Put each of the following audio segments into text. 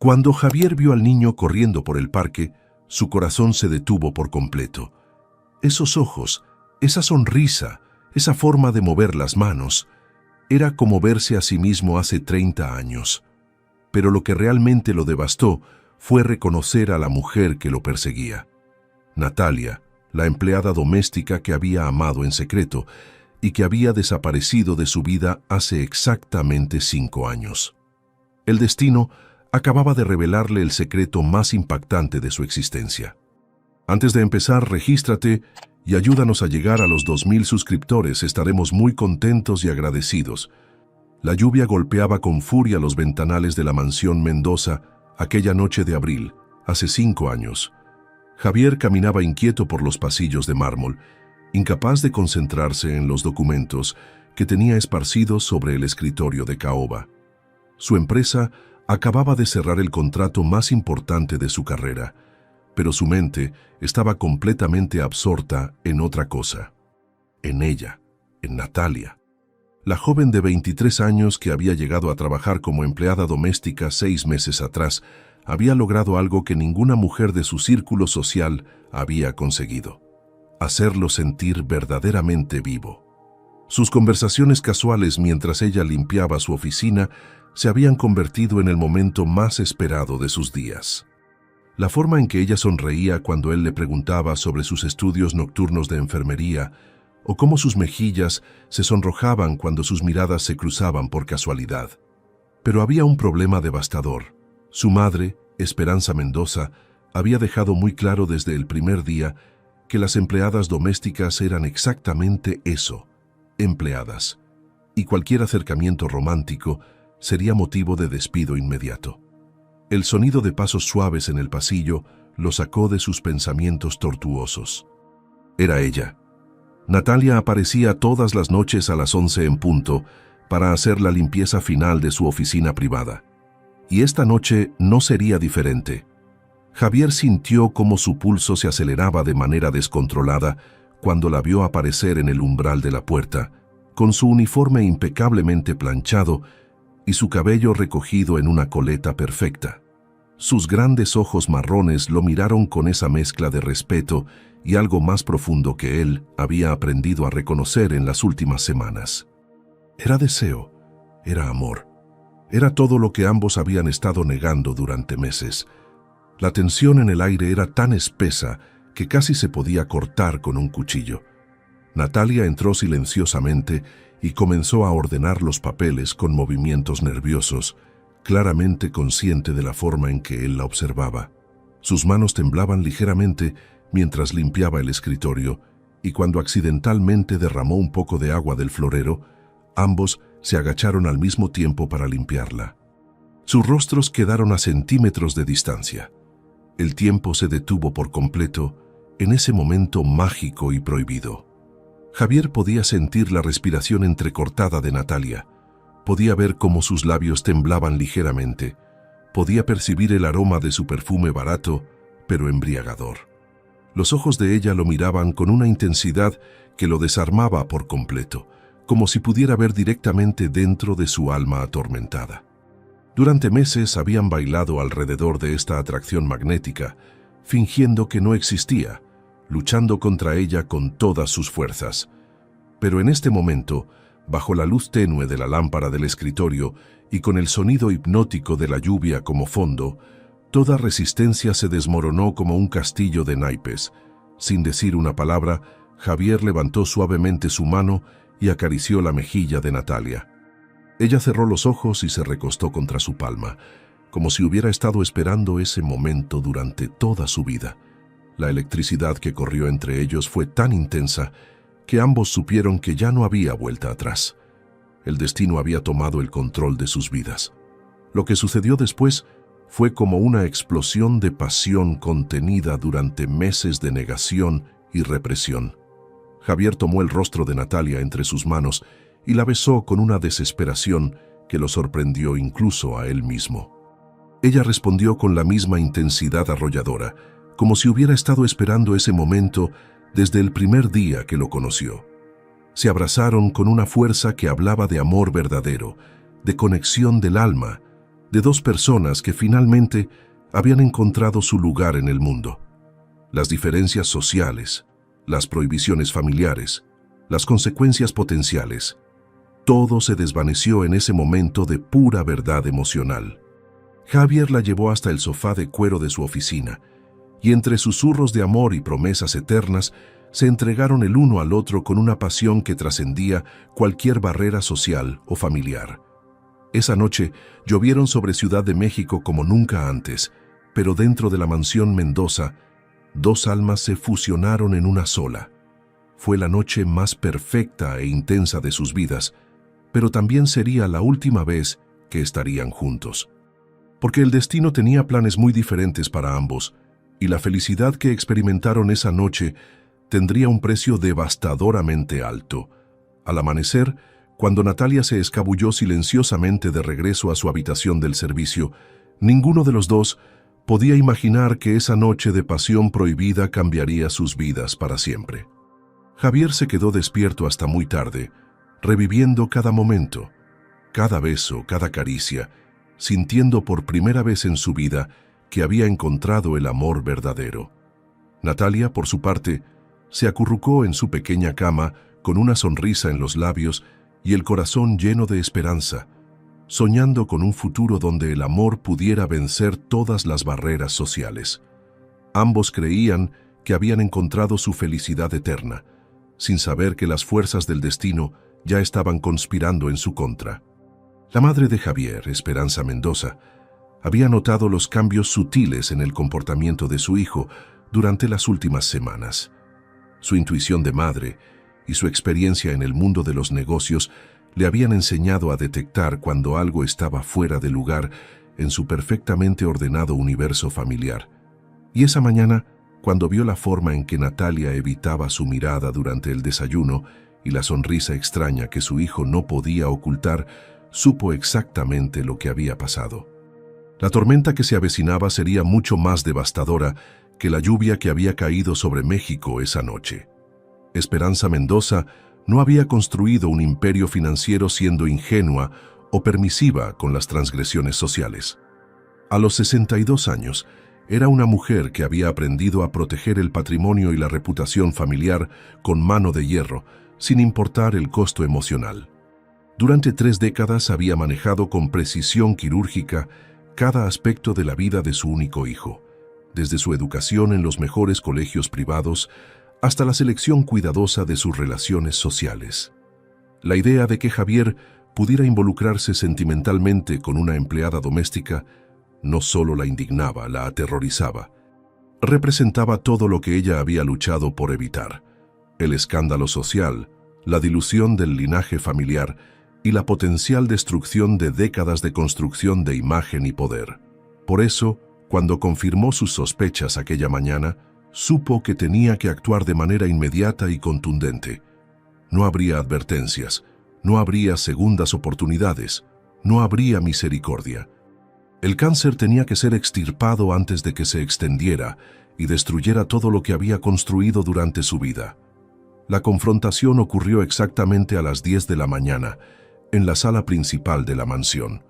Cuando Javier vio al niño corriendo por el parque, su corazón se detuvo por completo. Esos ojos, esa sonrisa, esa forma de mover las manos, era como verse a sí mismo hace 30 años. Pero lo que realmente lo devastó fue reconocer a la mujer que lo perseguía. Natalia, la empleada doméstica que había amado en secreto y que había desaparecido de su vida hace exactamente 5 años. El destino acababa de revelarle el secreto más impactante de su existencia. Antes de empezar, regístrate y ayúdanos a llegar a los 2000 suscriptores. Estaremos muy contentos y agradecidos. La lluvia golpeaba con furia los ventanales de la mansión Mendoza aquella noche de abril, hace 5 años. Javier caminaba inquieto por los pasillos de mármol, incapaz de concentrarse en los documentos que tenía esparcidos sobre el escritorio de caoba. Su empresa acababa de cerrar el contrato más importante de su carrera, pero su mente estaba completamente absorta en otra cosa. En ella, en Natalia. La joven de 23 años que había llegado a trabajar como empleada doméstica 6 meses atrás, había logrado algo que ninguna mujer de su círculo social había conseguido: hacerlo sentir verdaderamente vivo. Sus conversaciones casuales mientras ella limpiaba su oficina se habían convertido en el momento más esperado de sus días. La forma en que ella sonreía cuando él le preguntaba sobre sus estudios nocturnos de enfermería, o cómo sus mejillas se sonrojaban cuando sus miradas se cruzaban por casualidad. Pero había un problema devastador. Su madre, Esperanza Mendoza, había dejado muy claro desde el primer día que las empleadas domésticas eran exactamente eso, empleadas, y cualquier acercamiento romántico sería motivo de despido inmediato. El sonido de pasos suaves en el pasillo lo sacó de sus pensamientos tortuosos. Era ella. Natalia aparecía todas las noches a las 11 en punto para hacer la limpieza final de su oficina privada. Y esta noche no sería diferente. Javier sintió cómo su pulso se aceleraba de manera descontrolada cuando la vio aparecer en el umbral de la puerta, con su uniforme impecablemente planchado y su cabello recogido en una coleta perfecta. Sus grandes ojos marrones lo miraron con esa mezcla de respeto y algo más profundo que él había aprendido a reconocer en las últimas semanas. Era deseo, era amor, era todo lo que ambos habían estado negando durante meses. La tensión en el aire era tan espesa que casi se podía cortar con un cuchillo. Natalia entró silenciosamente y comenzó a ordenar los papeles con movimientos nerviosos, claramente consciente de la forma en que él la observaba. Sus manos temblaban ligeramente mientras limpiaba el escritorio, y cuando accidentalmente derramó un poco de agua del florero, ambos se agacharon al mismo tiempo para limpiarla. Sus rostros quedaron a centímetros de distancia. El tiempo se detuvo por completo en ese momento mágico y prohibido. Javier podía sentir la respiración entrecortada de Natalia. Podía ver cómo sus labios temblaban ligeramente. Podía percibir el aroma de su perfume barato, pero embriagador. Los ojos de ella lo miraban con una intensidad que lo desarmaba por completo, como si pudiera ver directamente dentro de su alma atormentada. Durante meses habían bailado alrededor de esta atracción magnética, fingiendo que no existía, luchando contra ella con todas sus fuerzas. Pero en este momento, bajo la luz tenue de la lámpara del escritorio y con el sonido hipnótico de la lluvia como fondo, toda resistencia se desmoronó como un castillo de naipes. Sin decir una palabra, Javier levantó suavemente su mano y acarició la mejilla de Natalia. Ella cerró los ojos y se recostó contra su palma, como si hubiera estado esperando ese momento durante toda su vida. La electricidad que corrió entre ellos fue tan intensa que ambos supieron que ya no había vuelta atrás. El destino había tomado el control de sus vidas. Lo que sucedió después fue como una explosión de pasión contenida durante meses de negación y represión. Javier tomó el rostro de Natalia entre sus manos y la besó con una desesperación que lo sorprendió incluso a él mismo. Ella respondió con la misma intensidad arrolladora, como si hubiera estado esperando ese momento desde el primer día que lo conoció. Se abrazaron con una fuerza que hablaba de amor verdadero, de conexión del alma, de dos personas que finalmente habían encontrado su lugar en el mundo. Las diferencias sociales, las prohibiciones familiares, las consecuencias potenciales, todo se desvaneció en ese momento de pura verdad emocional. Javier la llevó hasta el sofá de cuero de su oficina, y entre susurros de amor y promesas eternas, se entregaron el uno al otro con una pasión que trascendía cualquier barrera social o familiar. Esa noche llovieron sobre Ciudad de México como nunca antes, pero dentro de la mansión Mendoza, dos almas se fusionaron en una sola. Fue la noche más perfecta e intensa de sus vidas, pero también sería la última vez que estarían juntos. Porque el destino tenía planes muy diferentes para ambos, y la felicidad que experimentaron esa noche tendría un precio devastadoramente alto. Al amanecer, cuando Natalia se escabulló silenciosamente de regreso a su habitación del servicio, ninguno de los dos podía imaginar que esa noche de pasión prohibida cambiaría sus vidas para siempre. Javier se quedó despierto hasta muy tarde, reviviendo cada momento, cada beso, cada caricia, sintiendo por primera vez en su vida que había encontrado el amor verdadero. Natalia, por su parte, se acurrucó en su pequeña cama con una sonrisa en los labios y el corazón lleno de esperanza, soñando con un futuro donde el amor pudiera vencer todas las barreras sociales. Ambos creían que habían encontrado su felicidad eterna, sin saber que las fuerzas del destino ya estaban conspirando en su contra. La madre de Javier, Esperanza Mendoza, había notado los cambios sutiles en el comportamiento de su hijo durante las últimas semanas. Su intuición de madre y su experiencia en el mundo de los negocios le habían enseñado a detectar cuando algo estaba fuera de lugar en su perfectamente ordenado universo familiar. Y esa mañana, cuando vio la forma en que Natalia evitaba su mirada durante el desayuno y la sonrisa extraña que su hijo no podía ocultar, supo exactamente lo que había pasado. La tormenta que se avecinaba sería mucho más devastadora que la lluvia que había caído sobre México esa noche. Esperanza Mendoza no había construido un imperio financiero siendo ingenua o permisiva con las transgresiones sociales. A los 62 años, era una mujer que había aprendido a proteger el patrimonio y la reputación familiar con mano de hierro, sin importar el costo emocional. Durante 3 décadas había manejado con precisión quirúrgica cada aspecto de la vida de su único hijo, desde su educación en los mejores colegios privados hasta la selección cuidadosa de sus relaciones sociales. La idea de que Javier pudiera involucrarse sentimentalmente con una empleada doméstica no solo la indignaba, la aterrorizaba. Representaba todo lo que ella había luchado por evitar: el escándalo social, la dilución del linaje familiar y la potencial destrucción de décadas de construcción de imagen y poder. Por eso, cuando confirmó sus sospechas aquella mañana, supo que tenía que actuar de manera inmediata y contundente. No habría advertencias, no habría segundas oportunidades, no habría misericordia. El cáncer tenía que ser extirpado antes de que se extendiera y destruyera todo lo que había construido durante su vida. La confrontación ocurrió exactamente a las 10 de la mañana, en la sala principal de la mansión.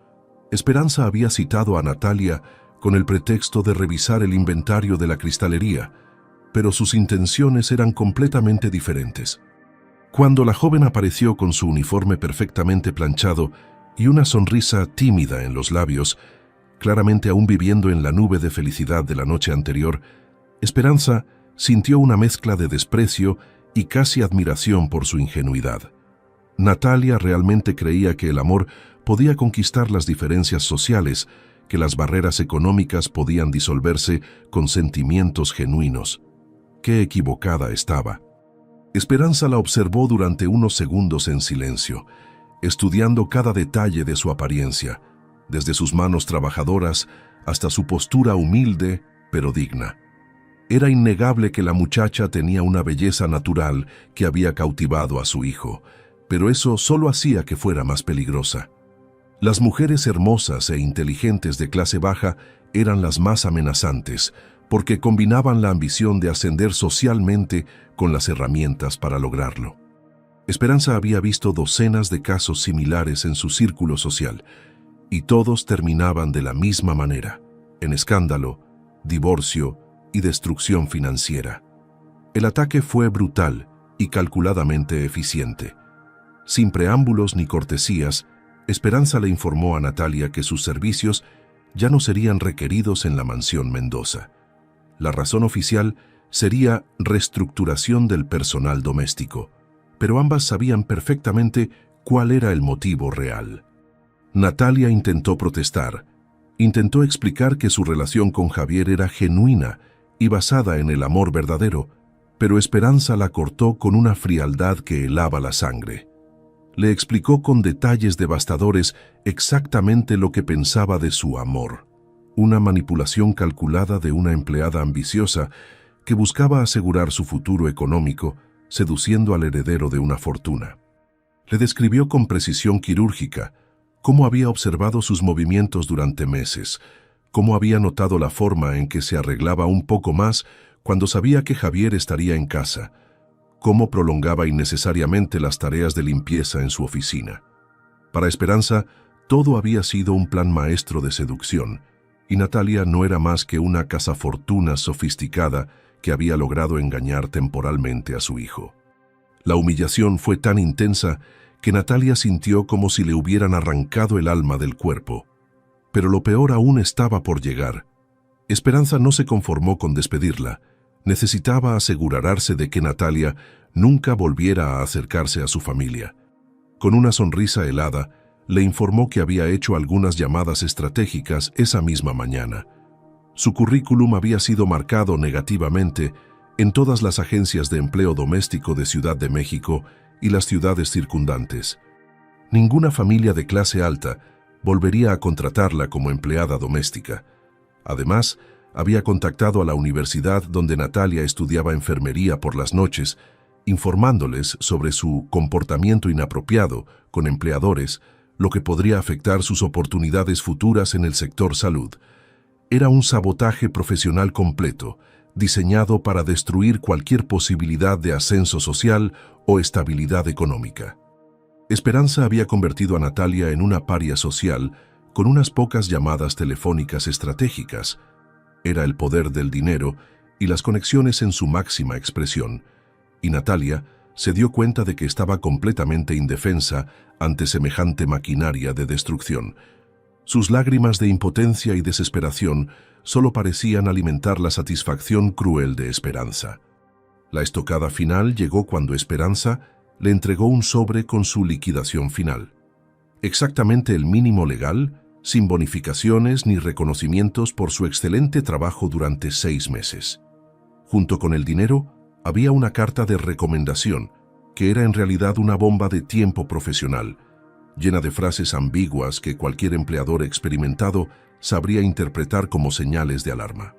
Esperanza había citado a Natalia con el pretexto de revisar el inventario de la cristalería, pero sus intenciones eran completamente diferentes. Cuando la joven apareció con su uniforme perfectamente planchado y una sonrisa tímida en los labios, claramente aún viviendo en la nube de felicidad de la noche anterior, Esperanza sintió una mezcla de desprecio y casi admiración por su ingenuidad. Natalia realmente creía que el amor podía conquistar las diferencias sociales, que las barreras económicas podían disolverse con sentimientos genuinos. ¡Qué equivocada estaba! Esperanza la observó durante unos segundos en silencio, estudiando cada detalle de su apariencia, desde sus manos trabajadoras hasta su postura humilde pero digna. Era innegable que la muchacha tenía una belleza natural que había cautivado a su hijo, pero eso solo hacía que fuera más peligrosa. Las mujeres hermosas e inteligentes de clase baja eran las más amenazantes, porque combinaban la ambición de ascender socialmente con las herramientas para lograrlo. Esperanza había visto docenas de casos similares en su círculo social, y todos terminaban de la misma manera, en escándalo, divorcio y destrucción financiera. El ataque fue brutal y calculadamente eficiente. Sin preámbulos ni cortesías, Esperanza le informó a Natalia que sus servicios ya no serían requeridos en la mansión Mendoza. La razón oficial sería reestructuración del personal doméstico, pero ambas sabían perfectamente cuál era el motivo real. Natalia intentó protestar, intentó explicar que su relación con Javier era genuina y basada en el amor verdadero, pero Esperanza la cortó con una frialdad que helaba la sangre. Le explicó con detalles devastadores exactamente lo que pensaba de su amor, una manipulación calculada de una empleada ambiciosa que buscaba asegurar su futuro económico, seduciendo al heredero de una fortuna. Le describió con precisión quirúrgica cómo había observado sus movimientos durante meses, cómo había notado la forma en que se arreglaba un poco más cuando sabía que Javier estaría en casa, cómo prolongaba innecesariamente las tareas de limpieza en su oficina. Para Esperanza, todo había sido un plan maestro de seducción, y Natalia no era más que una cazafortunas sofisticada que había logrado engañar temporalmente a su hijo. La humillación fue tan intensa que Natalia sintió como si le hubieran arrancado el alma del cuerpo. Pero lo peor aún estaba por llegar. Esperanza no se conformó con despedirla. Necesitaba asegurarse de que Natalia nunca volviera a acercarse a su familia. Con una sonrisa helada, le informó que había hecho algunas llamadas estratégicas esa misma mañana. Su currículum había sido marcado negativamente en todas las agencias de empleo doméstico de Ciudad de México y las ciudades circundantes. Ninguna familia de clase alta volvería a contratarla como empleada doméstica. Además, había contactado a la universidad donde Natalia estudiaba enfermería por las noches, informándoles sobre su comportamiento inapropiado con empleadores, lo que podría afectar sus oportunidades futuras en el sector salud. Era un sabotaje profesional completo, diseñado para destruir cualquier posibilidad de ascenso social o estabilidad económica. Esperanza había convertido a Natalia en una paria social con unas pocas llamadas telefónicas estratégicas. Era el poder del dinero y las conexiones en su máxima expresión, y Natalia se dio cuenta de que estaba completamente indefensa ante semejante maquinaria de destrucción. Sus lágrimas de impotencia y desesperación solo parecían alimentar la satisfacción cruel de Esperanza. La estocada final llegó cuando Esperanza le entregó un sobre con su liquidación final. Exactamente el mínimo legal, sin bonificaciones ni reconocimientos por su excelente trabajo durante 6 meses. Junto con el dinero, había una carta de recomendación, que era en realidad una bomba de tiempo profesional, llena de frases ambiguas que cualquier empleador experimentado sabría interpretar como señales de alarma.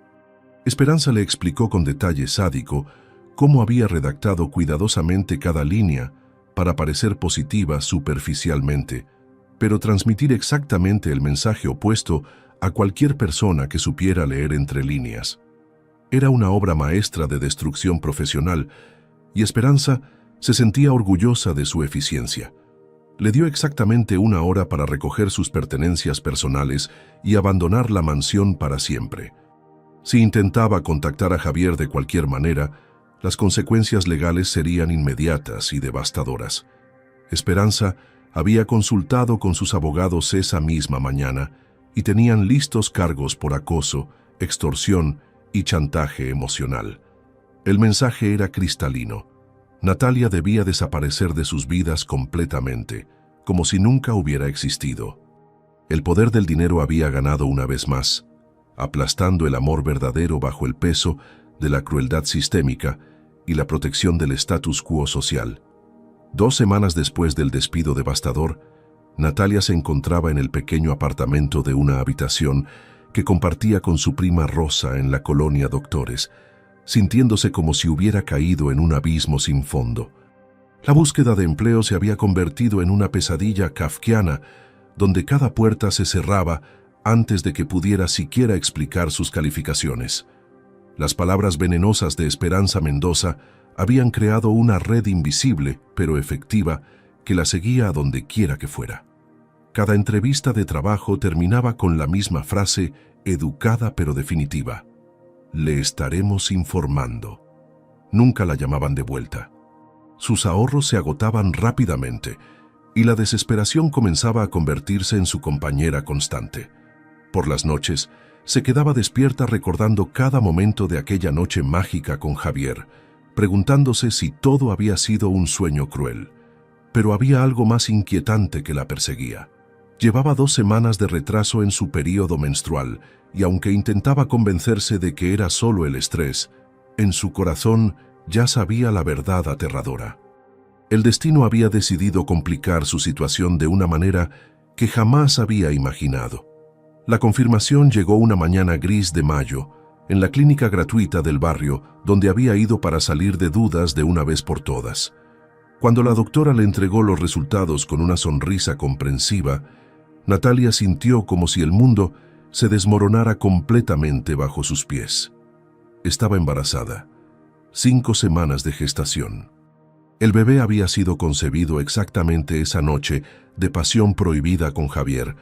Esperanza le explicó con detalle sádico cómo había redactado cuidadosamente cada línea para parecer positiva superficialmente, pero transmitir exactamente el mensaje opuesto a cualquier persona que supiera leer entre líneas. Era una obra maestra de destrucción profesional, y Esperanza se sentía orgullosa de su eficiencia. Le dio exactamente 1 hora para recoger sus pertenencias personales y abandonar la mansión para siempre. Si intentaba contactar a Javier de cualquier manera, las consecuencias legales serían inmediatas y devastadoras. Esperanza había consultado con sus abogados esa misma mañana y tenían listos cargos por acoso, extorsión y chantaje emocional. El mensaje era cristalino. Natalia debía desaparecer de sus vidas completamente, como si nunca hubiera existido. El poder del dinero había ganado una vez más, aplastando el amor verdadero bajo el peso de la crueldad sistémica y la protección del status quo social. 2 semanas después del despido devastador, Natalia se encontraba en el pequeño apartamento de una habitación que compartía con su prima Rosa en la colonia Doctores, sintiéndose como si hubiera caído en un abismo sin fondo. La búsqueda de empleo se había convertido en una pesadilla kafkiana, donde cada puerta se cerraba antes de que pudiera siquiera explicar sus calificaciones. Las palabras venenosas de Esperanza Mendoza habían creado una red invisible, pero efectiva, que la seguía a donde quiera que fuera. Cada entrevista de trabajo terminaba con la misma frase, educada pero definitiva: le estaremos informando. Nunca la llamaban de vuelta. Sus ahorros se agotaban rápidamente y la desesperación comenzaba a convertirse en su compañera constante. Por las noches, se quedaba despierta recordando cada momento de aquella noche mágica con Javier, preguntándose si todo había sido un sueño cruel. Pero había algo más inquietante que la perseguía. Llevaba 2 semanas de retraso en su período menstrual y aunque intentaba convencerse de que era solo el estrés, en su corazón ya sabía la verdad aterradora. El destino había decidido complicar su situación de una manera que jamás había imaginado. La confirmación llegó una mañana gris de mayo, en la clínica gratuita del barrio, donde había ido para salir de dudas de una vez por todas. Cuando la doctora le entregó los resultados con una sonrisa comprensiva, Natalia sintió como si el mundo se desmoronara completamente bajo sus pies. Estaba embarazada. 5 semanas de gestación. El bebé había sido concebido exactamente esa noche de pasión prohibida con Javier,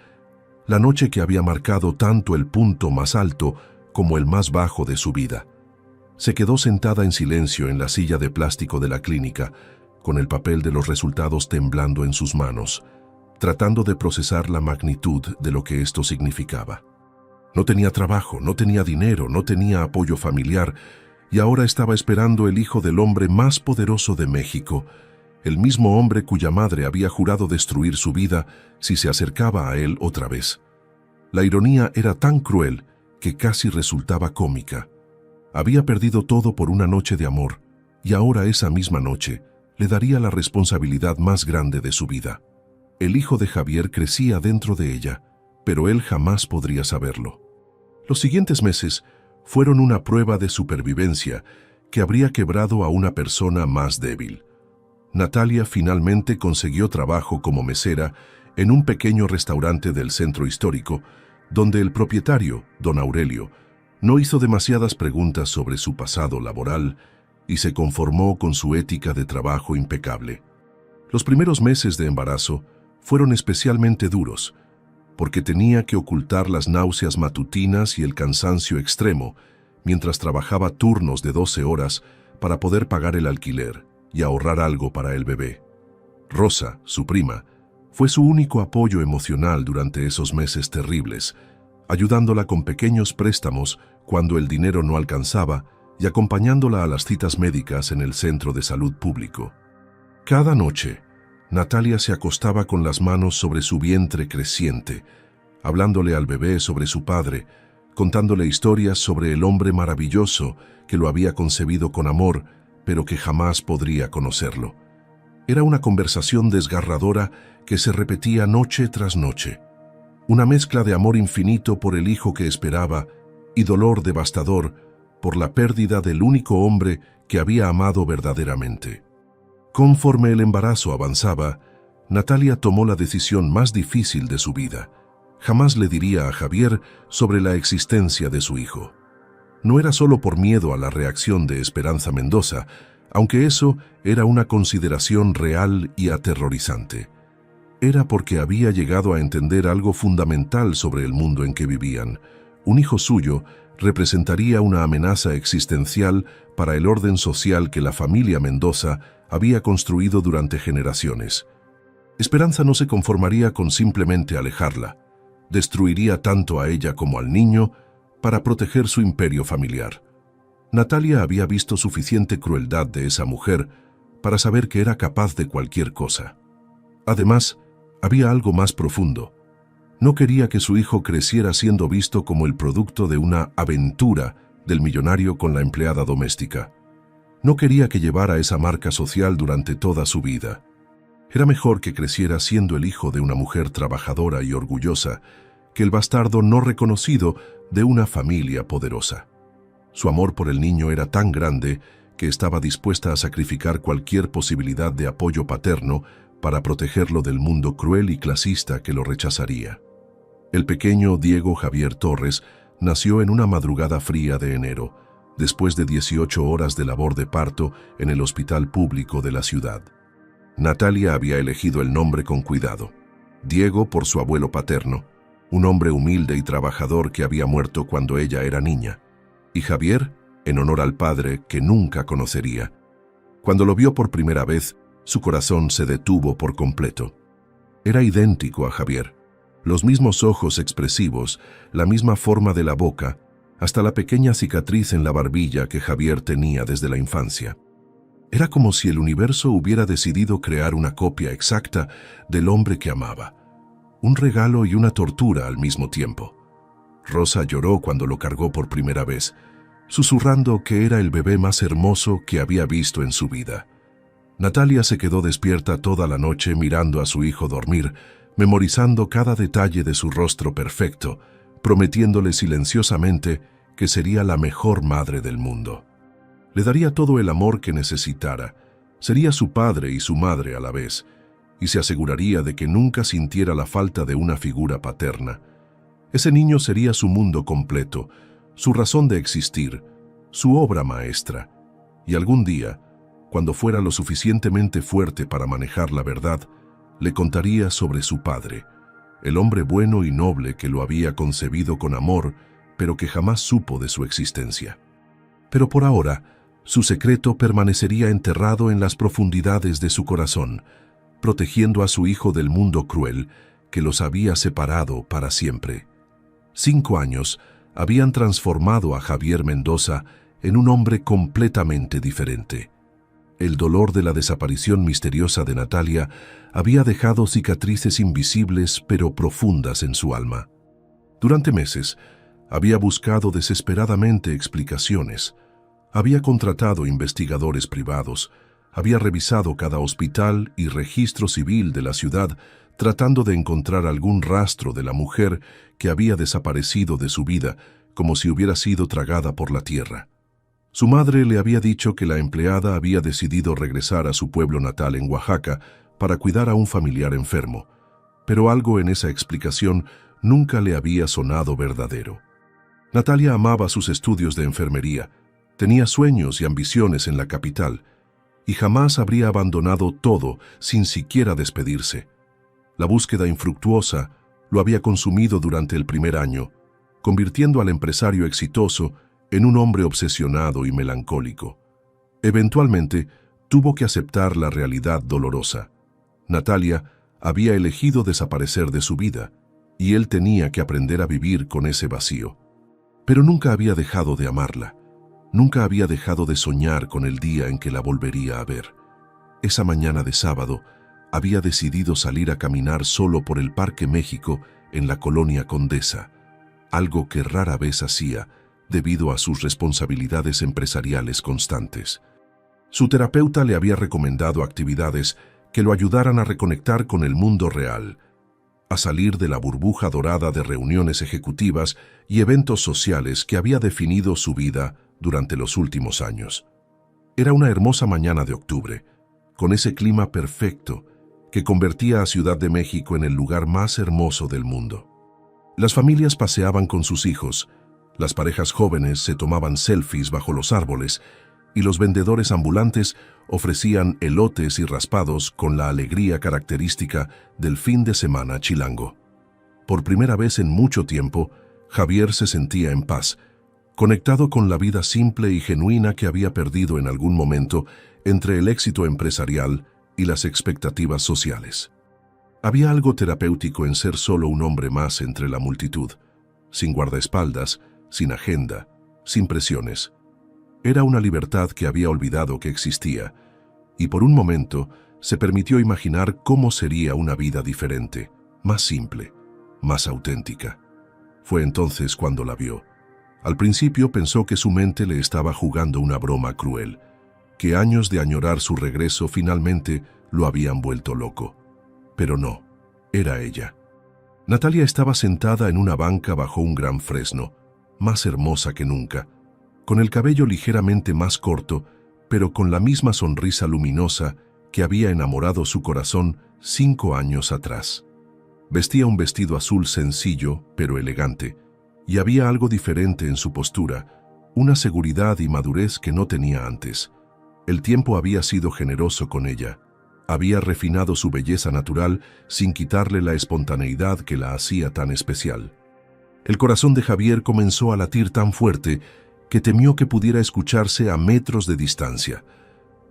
la noche que había marcado tanto el punto más alto como el más bajo de su vida. Se quedó sentada en silencio en la silla de plástico de la clínica, con el papel de los resultados temblando en sus manos, tratando de procesar la magnitud de lo que esto significaba. No tenía trabajo, no tenía dinero, no tenía apoyo familiar, y ahora estaba esperando el hijo del hombre más poderoso de México, el mismo hombre cuya madre había jurado destruir su vida si se acercaba a él otra vez. La ironía era tan cruel que casi resultaba cómica. Había perdido todo por una noche de amor, y ahora esa misma noche le daría la responsabilidad más grande de su vida. El hijo de Javier crecía dentro de ella, pero él jamás podría saberlo. Los siguientes meses fueron una prueba de supervivencia que habría quebrado a una persona más débil. Natalia finalmente consiguió trabajo como mesera en un pequeño restaurante del centro histórico, donde el propietario, don Aurelio, no hizo demasiadas preguntas sobre su pasado laboral y se conformó con su ética de trabajo impecable. Los primeros meses de embarazo fueron especialmente duros, porque tenía que ocultar las náuseas matutinas y el cansancio extremo mientras trabajaba turnos de 12 horas para poder pagar el alquiler y ahorrar algo para el bebé. Rosa, su prima, fue su único apoyo emocional durante esos meses terribles, ayudándola con pequeños préstamos cuando el dinero no alcanzaba y acompañándola a las citas médicas en el centro de salud público. Cada noche, Natalia se acostaba con las manos sobre su vientre creciente, hablándole al bebé sobre su padre, contándole historias sobre el hombre maravilloso que lo había concebido con amor, pero que jamás podría conocerlo. Era una conversación desgarradora que se repetía noche tras noche. Una mezcla de amor infinito por el hijo que esperaba y dolor devastador por la pérdida del único hombre que había amado verdaderamente. Conforme el embarazo avanzaba, Natalia tomó la decisión más difícil de su vida. Jamás le diría a Javier sobre la existencia de su hijo. No era solo por miedo a la reacción de Esperanza Mendoza, aunque eso era una consideración real y aterrorizante. Era porque había llegado a entender algo fundamental sobre el mundo en que vivían. Un hijo suyo representaría una amenaza existencial para el orden social que la familia Mendoza había construido durante generaciones. Esperanza no se conformaría con simplemente alejarla. Destruiría tanto a ella como al niño para proteger su imperio familiar. Natalia había visto suficiente crueldad de esa mujer para saber que era capaz de cualquier cosa. Además, había algo más profundo. No quería que su hijo creciera siendo visto como el producto de una aventura del millonario con la empleada doméstica. No quería que llevara esa marca social durante toda su vida. Era mejor que creciera siendo el hijo de una mujer trabajadora y orgullosa que el bastardo no reconocido de una familia poderosa. Su amor por el niño era tan grande que estaba dispuesta a sacrificar cualquier posibilidad de apoyo paterno para protegerlo del mundo cruel y clasista que lo rechazaría. El pequeño Diego Javier Torres nació en una madrugada fría de enero, después de 18 horas de labor de parto en el hospital público de la ciudad. Natalia había elegido el nombre con cuidado. Diego por su abuelo paterno, un hombre humilde y trabajador que había muerto cuando ella era niña, y Javier, en honor al padre que nunca conocería. Cuando lo vio por primera vez, su corazón se detuvo por completo. Era idéntico a Javier. Los mismos ojos expresivos, la misma forma de la boca, hasta la pequeña cicatriz en la barbilla que Javier tenía desde la infancia. Era como si el universo hubiera decidido crear una copia exacta del hombre que amaba. Un regalo y una tortura al mismo tiempo. Rosa lloró cuando lo cargó por primera vez, susurrando que era el bebé más hermoso que había visto en su vida. Natalia se quedó despierta toda la noche mirando a su hijo dormir, memorizando cada detalle de su rostro perfecto, prometiéndole silenciosamente que sería la mejor madre del mundo. Le daría todo el amor que necesitara, sería su padre y su madre a la vez, y se aseguraría de que nunca sintiera la falta de una figura paterna. Ese niño sería su mundo completo, su razón de existir, su obra maestra. Y algún día, cuando fuera lo suficientemente fuerte para manejar la verdad, le contaría sobre su padre, el hombre bueno y noble que lo había concebido con amor, pero que jamás supo de su existencia. Pero por ahora, su secreto permanecería enterrado en las profundidades de su corazón, protegiendo a su hijo del mundo cruel que los había separado para siempre. 5 años habían transformado a Javier Mendoza en un hombre completamente diferente. El dolor de la desaparición misteriosa de Natalia había dejado cicatrices invisibles pero profundas en su alma. Durante meses, había buscado desesperadamente explicaciones. Había contratado investigadores privados, había revisado cada hospital y registro civil de la ciudad tratando de encontrar algún rastro de la mujer que había desaparecido de su vida como si hubiera sido tragada por la tierra. Su madre le había dicho que la empleada había decidido regresar a su pueblo natal en Oaxaca para cuidar a un familiar enfermo, pero algo en esa explicación nunca le había sonado verdadero. Natalia amaba sus estudios de enfermería, tenía sueños y ambiciones en la capital, y jamás habría abandonado todo sin siquiera despedirse. La búsqueda infructuosa lo había consumido durante el primer año, convirtiendo al empresario exitoso en un hombre obsesionado y melancólico. Eventualmente, tuvo que aceptar la realidad dolorosa. Natalia había elegido desaparecer de su vida, y él tenía que aprender a vivir con ese vacío. Pero nunca había dejado de amarla. Nunca había dejado de soñar con el día en que la volvería a ver. Esa mañana de sábado, había decidido salir a caminar solo por el Parque México en la colonia Condesa, algo que rara vez hacía debido a sus responsabilidades empresariales constantes. Su terapeuta le había recomendado actividades que lo ayudaran a reconectar con el mundo real, a salir de la burbuja dorada de reuniones ejecutivas y eventos sociales que había definido su vida durante los últimos años. Era una hermosa mañana de octubre, con ese clima perfecto que convertía a Ciudad de México en el lugar más hermoso del mundo. Las familias paseaban con sus hijos, las parejas jóvenes se tomaban selfies bajo los árboles y los vendedores ambulantes ofrecían elotes y raspados con la alegría característica del fin de semana chilango. Por primera vez en mucho tiempo, Javier se sentía en paz, conectado con la vida simple y genuina que había perdido en algún momento entre el éxito empresarial y las expectativas sociales. Había algo terapéutico en ser solo un hombre más entre la multitud, sin guardaespaldas, sin agenda, sin presiones. Era una libertad que había olvidado que existía, y por un momento se permitió imaginar cómo sería una vida diferente, más simple, más auténtica. Fue entonces cuando la vio. Al principio pensó que su mente le estaba jugando una broma cruel, que años de añorar su regreso finalmente lo habían vuelto loco. Pero no, era ella. Natalia estaba sentada en una banca bajo un gran fresno, más hermosa que nunca, con el cabello ligeramente más corto, pero con la misma sonrisa luminosa que había enamorado su corazón 5 años atrás. Vestía un vestido azul sencillo, pero elegante, y había algo diferente en su postura, una seguridad y madurez que no tenía antes. El tiempo había sido generoso con ella. Había refinado su belleza natural sin quitarle la espontaneidad que la hacía tan especial. El corazón de Javier comenzó a latir tan fuerte que temió que pudiera escucharse a metros de distancia.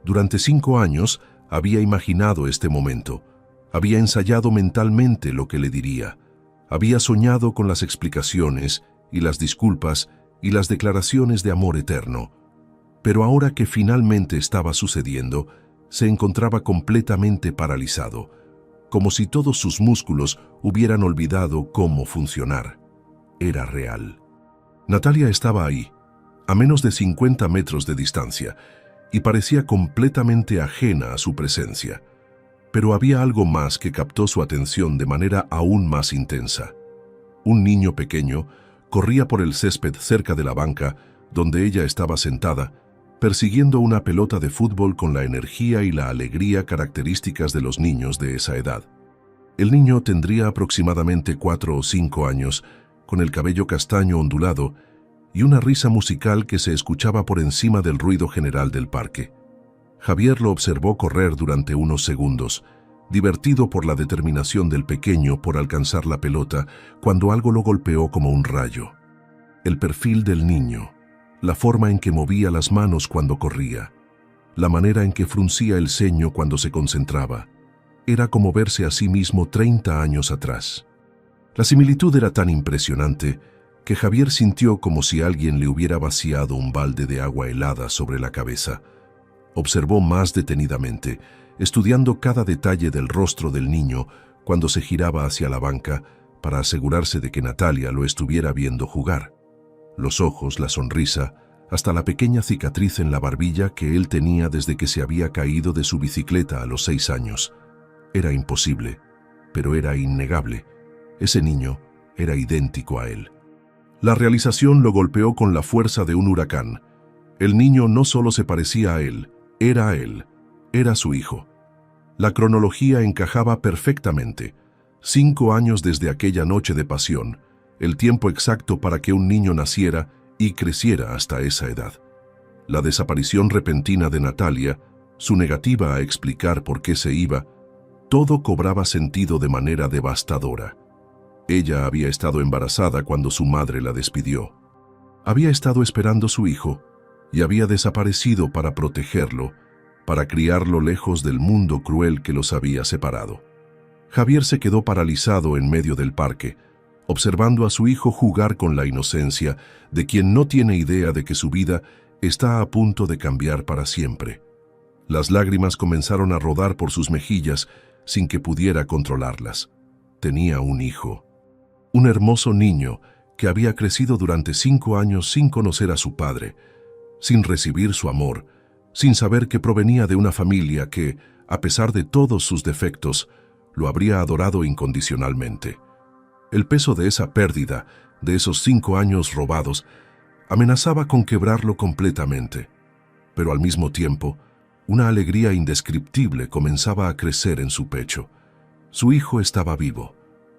Durante 5 años había imaginado este momento, había ensayado mentalmente lo que le diría, había soñado con las explicaciones y las disculpas y las declaraciones de amor eterno. Pero ahora que finalmente estaba sucediendo, se encontraba completamente paralizado, como si todos sus músculos hubieran olvidado cómo funcionar. Era real. Natalia estaba ahí, a menos de 50 metros de distancia, y parecía completamente ajena a su presencia. Pero había algo más que captó su atención de manera aún más intensa. Un niño pequeño corría por el césped cerca de la banca donde ella estaba sentada, persiguiendo una pelota de fútbol con la energía y la alegría características de los niños de esa edad. El niño tendría aproximadamente 4 o 5 años, con el cabello castaño ondulado y una risa musical que se escuchaba por encima del ruido general del parque. Javier lo observó correr durante unos segundos, divertido por la determinación del pequeño por alcanzar la pelota, cuando algo lo golpeó como un rayo. El perfil del niño, la forma en que movía las manos cuando corría, la manera en que fruncía el ceño cuando se concentraba, era como verse a sí mismo 30 años atrás. La similitud era tan impresionante que Javier sintió como si alguien le hubiera vaciado un balde de agua helada sobre la cabeza. Observó más detenidamente, estudiando cada detalle del rostro del niño cuando se giraba hacia la banca para asegurarse de que Natalia lo estuviera viendo jugar. Los ojos, la sonrisa, hasta la pequeña cicatriz en la barbilla que él tenía desde que se había caído de su bicicleta a los 6 años. Era imposible, pero era innegable. Ese niño era idéntico a él. La realización lo golpeó con la fuerza de un huracán. El niño no solo se parecía a él, era su hijo. La cronología encajaba perfectamente. 5 años desde aquella noche de pasión, el tiempo exacto para que un niño naciera y creciera hasta esa edad. La desaparición repentina de Natalia, su negativa a explicar por qué se iba, todo cobraba sentido de manera devastadora. Ella había estado embarazada cuando su madre la despidió. Había estado esperando su hijo y había desaparecido para protegerlo, para criarlo lejos del mundo cruel que los había separado. Javier se quedó paralizado en medio del parque, observando a su hijo jugar con la inocencia de quien no tiene idea de que su vida está a punto de cambiar para siempre. Las lágrimas comenzaron a rodar por sus mejillas sin que pudiera controlarlas. Tenía un hijo, un hermoso niño que había crecido durante 5 años sin conocer a su padre, sin recibir su amor, sin saber que provenía de una familia que, a pesar de todos sus defectos, lo habría adorado incondicionalmente. El peso de esa pérdida, de esos 5 años robados, amenazaba con quebrarlo completamente. Pero al mismo tiempo, una alegría indescriptible comenzaba a crecer en su pecho. Su hijo estaba vivo,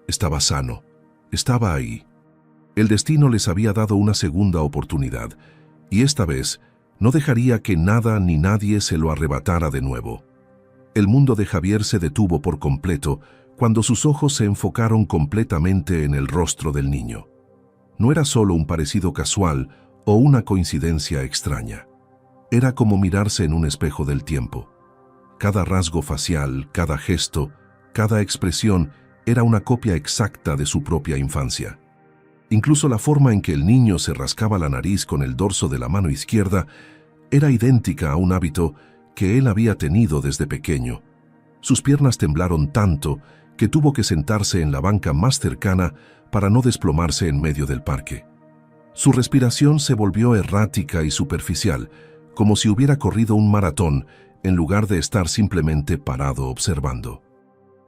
estaba sano, estaba ahí. El destino les había dado una segunda oportunidad, y esta vez no dejaría que nada ni nadie se lo arrebatara de nuevo. El mundo de Javier se detuvo por completo cuando sus ojos se enfocaron completamente en el rostro del niño. No era solo un parecido casual o una coincidencia extraña. Era como mirarse en un espejo del tiempo. Cada rasgo facial, cada gesto, cada expresión era una copia exacta de su propia infancia. Incluso la forma en que el niño se rascaba la nariz con el dorso de la mano izquierda era idéntica a un hábito que él había tenido desde pequeño. Sus piernas temblaron tanto que tuvo que sentarse en la banca más cercana para no desplomarse en medio del parque. Su respiración se volvió errática y superficial, como si hubiera corrido un maratón en lugar de estar simplemente parado observando.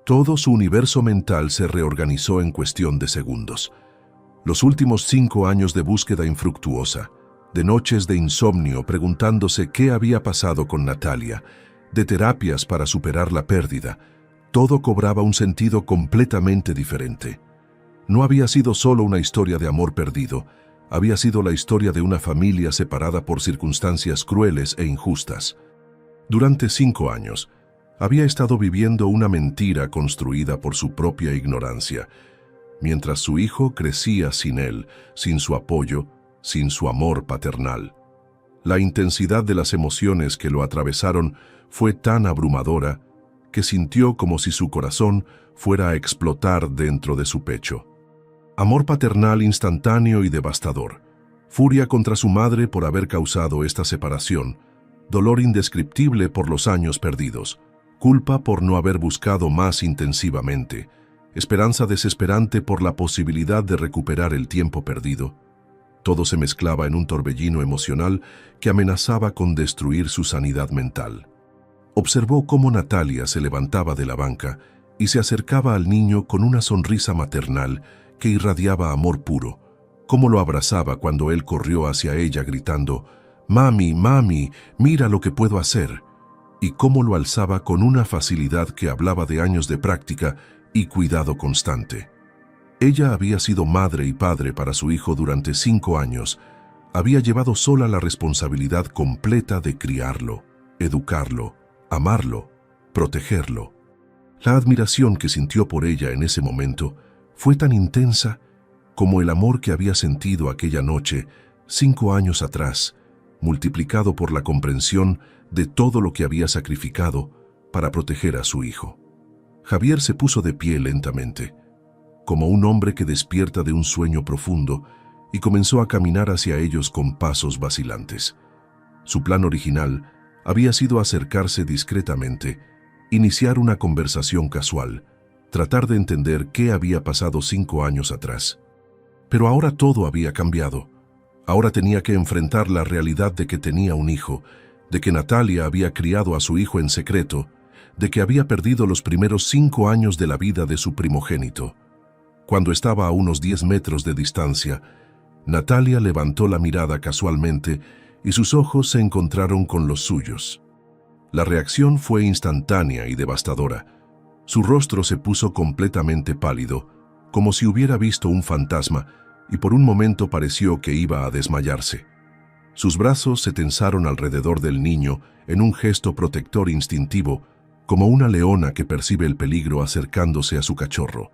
Todo su universo mental se reorganizó en cuestión de segundos. Los últimos 5 años de búsqueda infructuosa, de noches de insomnio preguntándose qué había pasado con Natalia, de terapias para superar la pérdida, todo cobraba un sentido completamente diferente. No había sido solo una historia de amor perdido, había sido la historia de una familia separada por circunstancias crueles e injustas. Durante 5 años, Había estado viviendo una mentira construida por su propia ignorancia, mientras su hijo crecía sin él, sin su apoyo, sin su amor paternal. La intensidad de las emociones que lo atravesaron fue tan abrumadora que sintió como si su corazón fuera a explotar dentro de su pecho. Amor paternal instantáneo y devastador, furia contra su madre por haber causado esta separación, dolor indescriptible por los años perdidos, culpa por no haber buscado más intensivamente, esperanza desesperante por la posibilidad de recuperar el tiempo perdido. Todo se mezclaba en un torbellino emocional que amenazaba con destruir su sanidad mental. Observó cómo Natalia se levantaba de la banca y se acercaba al niño con una sonrisa maternal que irradiaba amor puro, cómo lo abrazaba cuando él corrió hacia ella gritando, «Mami, mami, mira lo que puedo hacer», y cómo lo alzaba con una facilidad que hablaba de años de práctica y cuidado constante. Ella había sido madre y padre para su hijo durante 5 años, había llevado sola la responsabilidad completa de criarlo, educarlo, amarlo, protegerlo. La admiración que sintió por ella en ese momento fue tan intensa como el amor que había sentido aquella noche 5 años atrás, multiplicado por la comprensión de todo lo que había sacrificado para proteger a su hijo. Javier se puso de pie lentamente, como un hombre que despierta de un sueño profundo, y comenzó a caminar hacia ellos con pasos vacilantes. Su plan original había sido acercarse discretamente, iniciar una conversación casual, tratar de entender qué había pasado 5 años atrás. Pero ahora todo había cambiado. Ahora tenía que enfrentar la realidad de que tenía un hijo, de que Natalia había criado a su hijo en secreto, de que había perdido los primeros 5 años de la vida de su primogénito. Cuando estaba a unos 10 metros de distancia, Natalia levantó la mirada casualmente y sus ojos se encontraron con los suyos. La reacción fue instantánea y devastadora. Su rostro se puso completamente pálido, como si hubiera visto un fantasma, y por un momento pareció que iba a desmayarse. Sus brazos se tensaron alrededor del niño en un gesto protector instintivo, como una leona que percibe el peligro acercándose a su cachorro.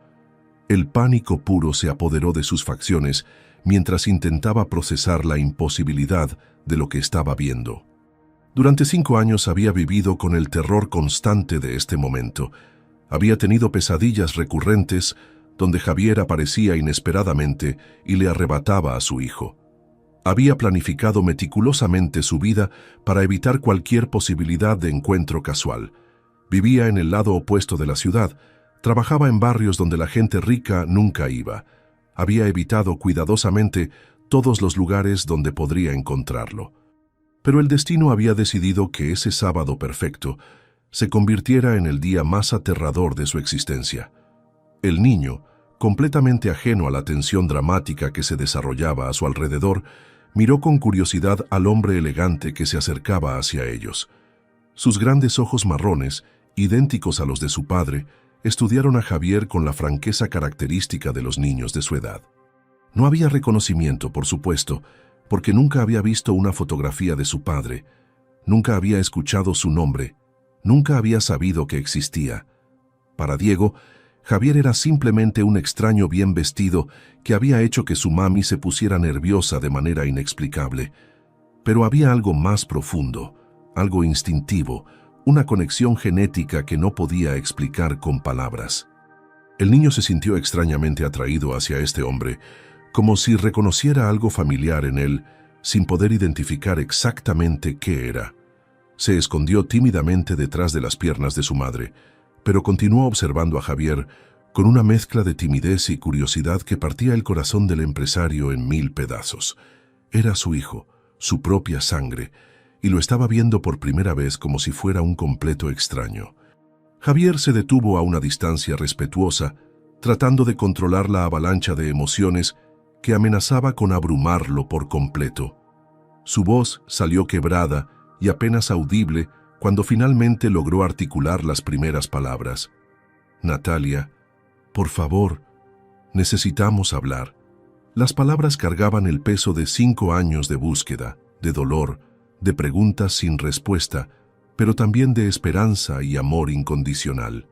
El pánico puro se apoderó de sus facciones mientras intentaba procesar la imposibilidad de lo que estaba viendo. Durante 5 años había vivido con el terror constante de este momento. Había tenido pesadillas recurrentes donde Javier aparecía inesperadamente y le arrebataba a su hijo. Había planificado meticulosamente su vida para evitar cualquier posibilidad de encuentro casual. Vivía en el lado opuesto de la ciudad, trabajaba en barrios donde la gente rica nunca iba. Había evitado cuidadosamente todos los lugares donde podría encontrarlo. Pero el destino había decidido que ese sábado perfecto se convirtiera en el día más aterrador de su existencia. El niño, completamente ajeno a la tensión dramática que se desarrollaba a su alrededor, miró con curiosidad al hombre elegante que se acercaba hacia ellos. Sus grandes ojos marrones, idénticos a los de su padre, estudiaron a Javier con la franqueza característica de los niños de su edad. No había reconocimiento, por supuesto, porque nunca había visto una fotografía de su padre, nunca había escuchado su nombre, nunca había sabido que existía. Para Diego, Javier era simplemente un extraño bien vestido que había hecho que su mami se pusiera nerviosa de manera inexplicable. Pero había algo más profundo, algo instintivo, una conexión genética que no podía explicar con palabras. El niño se sintió extrañamente atraído hacia este hombre, como si reconociera algo familiar en él, sin poder identificar exactamente qué era. Se escondió tímidamente detrás de las piernas de su madre, pero continuó observando a Javier con una mezcla de timidez y curiosidad que partía el corazón del empresario en 1000 pedazos. Era su hijo, su propia sangre, y lo estaba viendo por primera vez como si fuera un completo extraño. Javier se detuvo a una distancia respetuosa, tratando de controlar la avalancha de emociones que amenazaba con abrumarlo por completo. Su voz salió quebrada y apenas audible cuando finalmente logró articular las primeras palabras. «Natalia, por favor, necesitamos hablar». Las palabras cargaban el peso de 5 años de búsqueda, de dolor, de preguntas sin respuesta, pero también de esperanza y amor incondicional.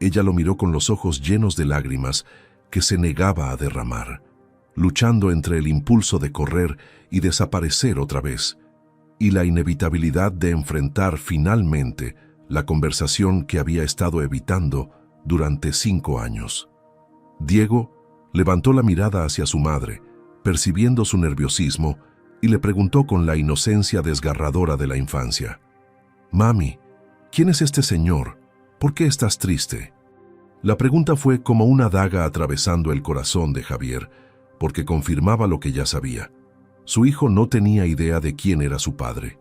Ella lo miró con los ojos llenos de lágrimas que se negaba a derramar, luchando entre el impulso de correr y desaparecer otra vez, y la inevitabilidad de enfrentar finalmente la conversación que había estado evitando durante 5 años. Diego levantó la mirada hacia su madre, percibiendo su nerviosismo, y le preguntó con la inocencia desgarradora de la infancia: «Mami, ¿quién es este señor? ¿Por qué estás triste?». La pregunta fue como una daga atravesando el corazón de Javier, porque confirmaba lo que ya sabía. Su hijo no tenía idea de quién era su padre.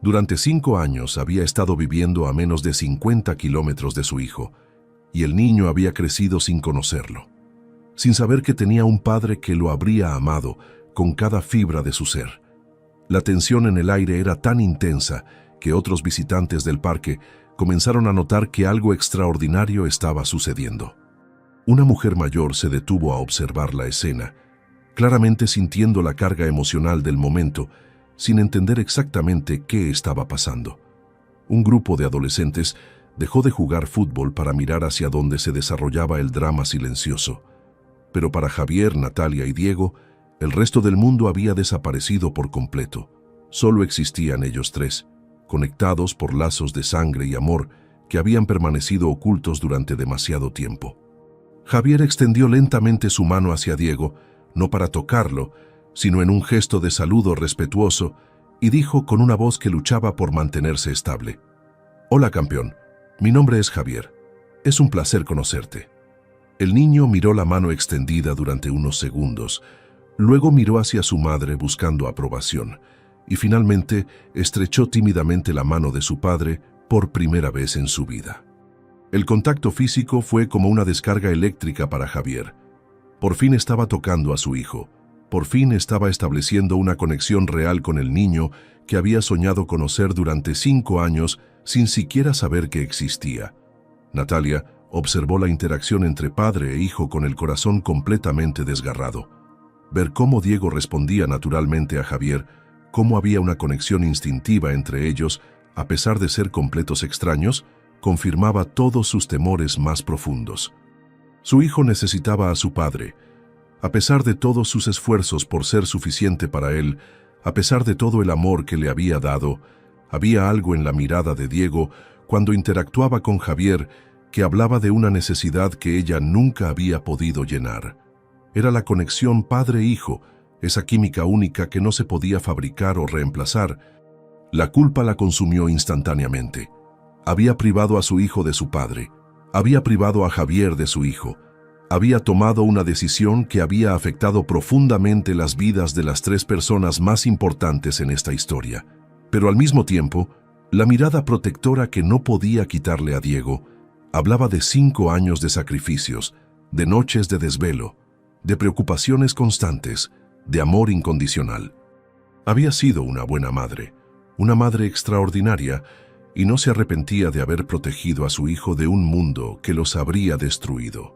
Durante 5 años había estado viviendo a menos de 50 kilómetros de su hijo, y el niño había crecido sin conocerlo, sin saber que tenía un padre que lo habría amado con cada fibra de su ser. La tensión en el aire era tan intensa que otros visitantes del parque comenzaron a notar que algo extraordinario estaba sucediendo. Una mujer mayor se detuvo a observar la escena, claramente sintiendo la carga emocional del momento, sin entender exactamente qué estaba pasando. Un grupo de adolescentes dejó de jugar fútbol para mirar hacia donde se desarrollaba el drama silencioso. Pero para Javier, Natalia y Diego, el resto del mundo había desaparecido por completo. Solo existían ellos tres, conectados por lazos de sangre y amor que habían permanecido ocultos durante demasiado tiempo. Javier extendió lentamente su mano hacia Diego, no para tocarlo, sino en un gesto de saludo respetuoso, y dijo con una voz que luchaba por mantenerse estable: «Hola, campeón. Mi nombre es Javier. Es un placer conocerte». El niño miró la mano extendida durante unos segundos, luego miró hacia su madre buscando aprobación, y finalmente estrechó tímidamente la mano de su padre por primera vez en su vida. El contacto físico fue como una descarga eléctrica para Javier. Por fin estaba tocando a su hijo. Por fin estaba estableciendo una conexión real con el niño que había soñado conocer durante 5 años sin siquiera saber que existía. Natalia observó la interacción entre padre e hijo con el corazón completamente desgarrado. Ver cómo Diego respondía naturalmente a Javier, cómo había una conexión instintiva entre ellos, a pesar de ser completos extraños, confirmaba todos sus temores más profundos. Su hijo necesitaba a su padre. A pesar de todos sus esfuerzos por ser suficiente para él, a pesar de todo el amor que le había dado, había algo en la mirada de Diego cuando interactuaba con Javier que hablaba de una necesidad que ella nunca había podido llenar. Era la conexión padre-hijo, esa química única que no se podía fabricar o reemplazar. La culpa la consumió instantáneamente. Había privado a su hijo de su padre. Había privado a Javier de su hijo. Había tomado una decisión que había afectado profundamente las vidas de las 3 personas más importantes en esta historia. Pero al mismo tiempo, la mirada protectora que no podía quitarle a Diego hablaba de 5 años de sacrificios, de noches de desvelo, de preocupaciones constantes, de amor incondicional. Había sido una buena madre, una madre extraordinaria, y no se arrepentía de haber protegido a su hijo de un mundo que los habría destruido.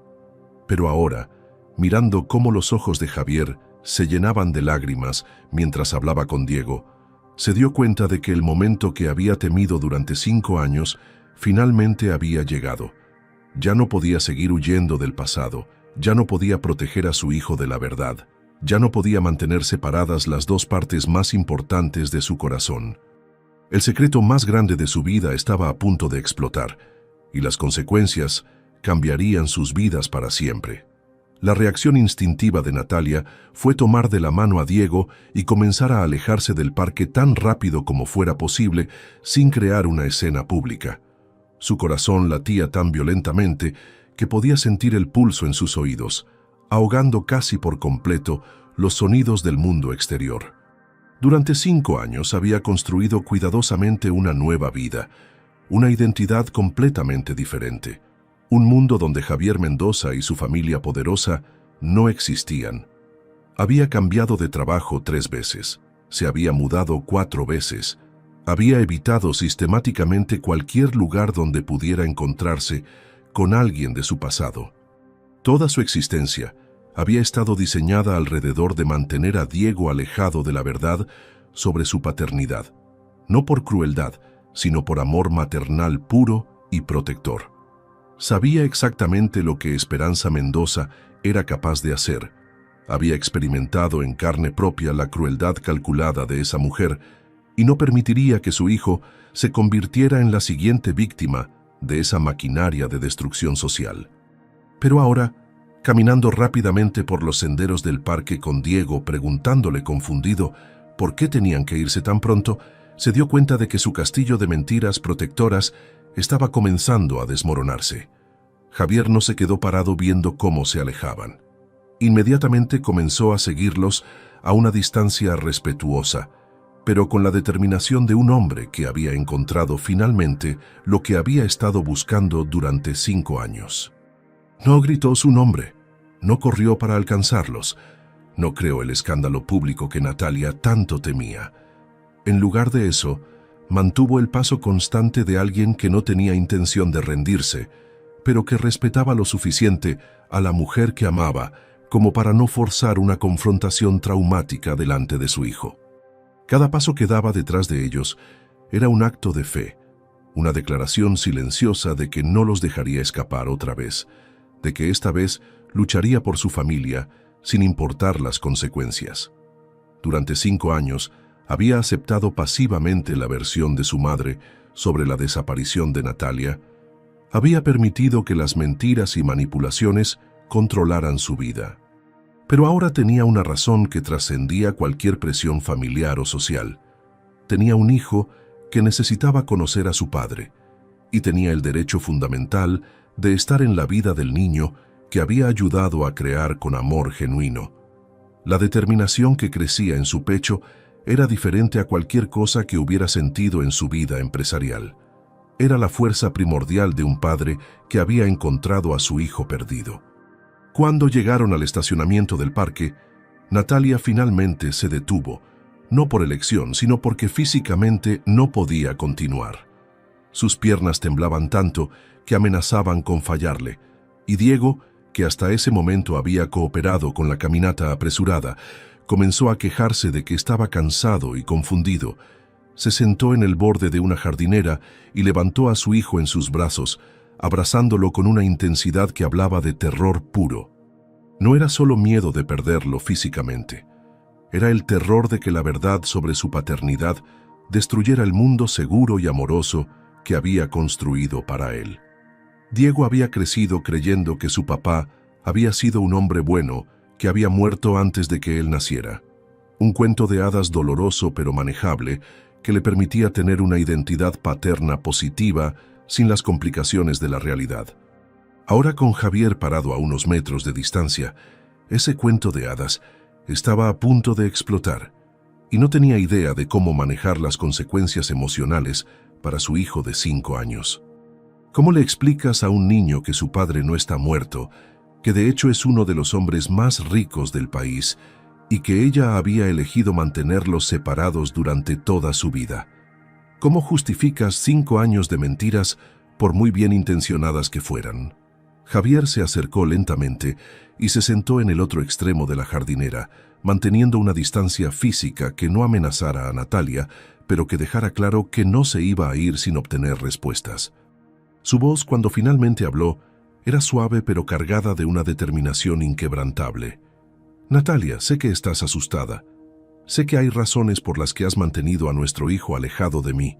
Pero ahora, mirando cómo los ojos de Javier se llenaban de lágrimas mientras hablaba con Diego, se dio cuenta de que el momento que había temido durante 5 años finalmente había llegado. Ya no podía seguir huyendo del pasado, ya no podía proteger a su hijo de la verdad, ya no podía mantener separadas las 2 partes más importantes de su corazón. El secreto más grande de su vida estaba a punto de explotar, y las consecuencias cambiarían sus vidas para siempre. La reacción instintiva de Natalia fue tomar de la mano a Diego y comenzar a alejarse del parque tan rápido como fuera posible, sin crear una escena pública. Su corazón latía tan violentamente que podía sentir el pulso en sus oídos, ahogando casi por completo los sonidos del mundo exterior. Durante 5 años había construido cuidadosamente una nueva vida, una identidad completamente diferente. Un mundo donde Javier Mendoza y su familia poderosa no existían. Había cambiado de trabajo 3 veces, se había mudado 4 veces, había evitado sistemáticamente cualquier lugar donde pudiera encontrarse con alguien de su pasado. Toda su existencia había estado diseñada alrededor de mantener a Diego alejado de la verdad sobre su paternidad, no por crueldad, sino por amor maternal puro y protector. Sabía exactamente lo que Esperanza Mendoza era capaz de hacer. Había experimentado en carne propia la crueldad calculada de esa mujer y no permitiría que su hijo se convirtiera en la siguiente víctima de esa maquinaria de destrucción social. Pero ahora, caminando rápidamente por los senderos del parque con Diego preguntándole confundido por qué tenían que irse tan pronto, se dio cuenta de que su castillo de mentiras protectoras estaba comenzando a desmoronarse. Javier no se quedó parado viendo cómo se alejaban. Inmediatamente comenzó a seguirlos a una distancia respetuosa, pero con la determinación de un hombre que había encontrado finalmente lo que había estado buscando durante 5 años. No gritó su nombre, no corrió para alcanzarlos, no creó el escándalo público que Natalia tanto temía. En lugar de eso, mantuvo el paso constante de alguien que no tenía intención de rendirse, pero que respetaba lo suficiente a la mujer que amaba como para no forzar una confrontación traumática delante de su hijo. Cada paso que daba detrás de ellos era un acto de fe, una declaración silenciosa de que no los dejaría escapar otra vez, de que esta vez lucharía por su familia sin importar las consecuencias. Durante 5 años había aceptado pasivamente la versión de su madre sobre la desaparición de Natalia, había permitido que las mentiras y manipulaciones controlaran su vida. Pero ahora tenía una razón que trascendía cualquier presión familiar o social. Tenía un hijo que necesitaba conocer a su padre, y tenía el derecho fundamental de estar en la vida del niño que había ayudado a crear con amor genuino. La determinación que crecía en su pecho era diferente a cualquier cosa que hubiera sentido en su vida empresarial. Era la fuerza primordial de un padre que había encontrado a su hijo perdido. Cuando llegaron al estacionamiento del parque, Natalia finalmente se detuvo, no por elección, sino porque físicamente no podía continuar. Sus piernas temblaban tanto que amenazaban con fallarle, y Diego, que hasta ese momento había cooperado con la caminata apresurada, comenzó a quejarse de que estaba cansado y confundido. Se sentó en el borde de una jardinera y levantó a su hijo en sus brazos, abrazándolo con una intensidad que hablaba de terror puro. No era solo miedo de perderlo físicamente, era el terror de que la verdad sobre su paternidad destruyera el mundo seguro y amoroso que había construido para él. Diego había crecido creyendo que su papá había sido un hombre bueno que había muerto antes de que él naciera. Un cuento de hadas doloroso pero manejable que le permitía tener una identidad paterna positiva sin las complicaciones de la realidad. Ahora, con Javier parado a unos metros de distancia, ese cuento de hadas estaba a punto de explotar y no tenía idea de cómo manejar las consecuencias emocionales para su hijo de 5 años. ¿Cómo le explicas a un niño que su padre no está muerto, que de hecho es uno de los hombres más ricos del país y que ella había elegido mantenerlos separados durante toda su vida? ¿Cómo justificas 5 años de mentiras, por muy bien intencionadas que fueran? Javier se acercó lentamente y se sentó en el otro extremo de la jardinera, manteniendo una distancia física que no amenazara a Natalia, pero que dejara claro que no se iba a ir sin obtener respuestas. Su voz, cuando finalmente habló, era suave pero cargada de una determinación inquebrantable. Natalia, sé que estás asustada. Sé que hay razones por las que has mantenido a nuestro hijo alejado de mí,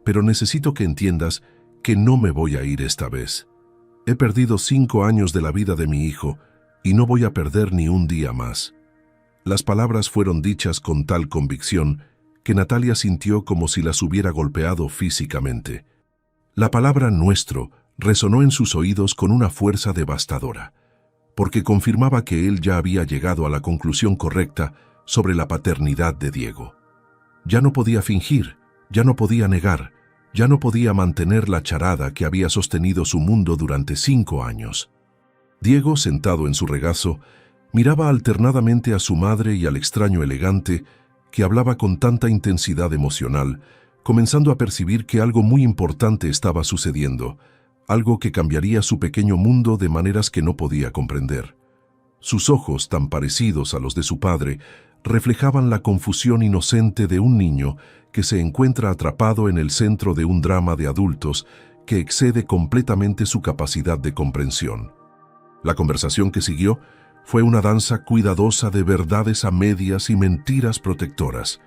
pero necesito que entiendas que no me voy a ir esta vez. He perdido 5 años de la vida de mi hijo y no voy a perder ni un día más. Las palabras fueron dichas con tal convicción que Natalia sintió como si las hubiera golpeado físicamente. La palabra nuestro resonó en sus oídos con una fuerza devastadora, porque confirmaba que él ya había llegado a la conclusión correcta sobre la paternidad de Diego. Ya no podía fingir, ya no podía negar, ya no podía mantener la charada que había sostenido su mundo durante 5 años. Diego, sentado en su regazo, miraba alternadamente a su madre y al extraño elegante que hablaba con tanta intensidad emocional, comenzando a percibir que algo muy importante estaba sucediendo, algo que cambiaría su pequeño mundo de maneras que no podía comprender. Sus ojos, tan parecidos a los de su padre, reflejaban la confusión inocente de un niño que se encuentra atrapado en el centro de un drama de adultos que excede completamente su capacidad de comprensión. La conversación que siguió fue una danza cuidadosa de verdades a medias y mentiras protectoras,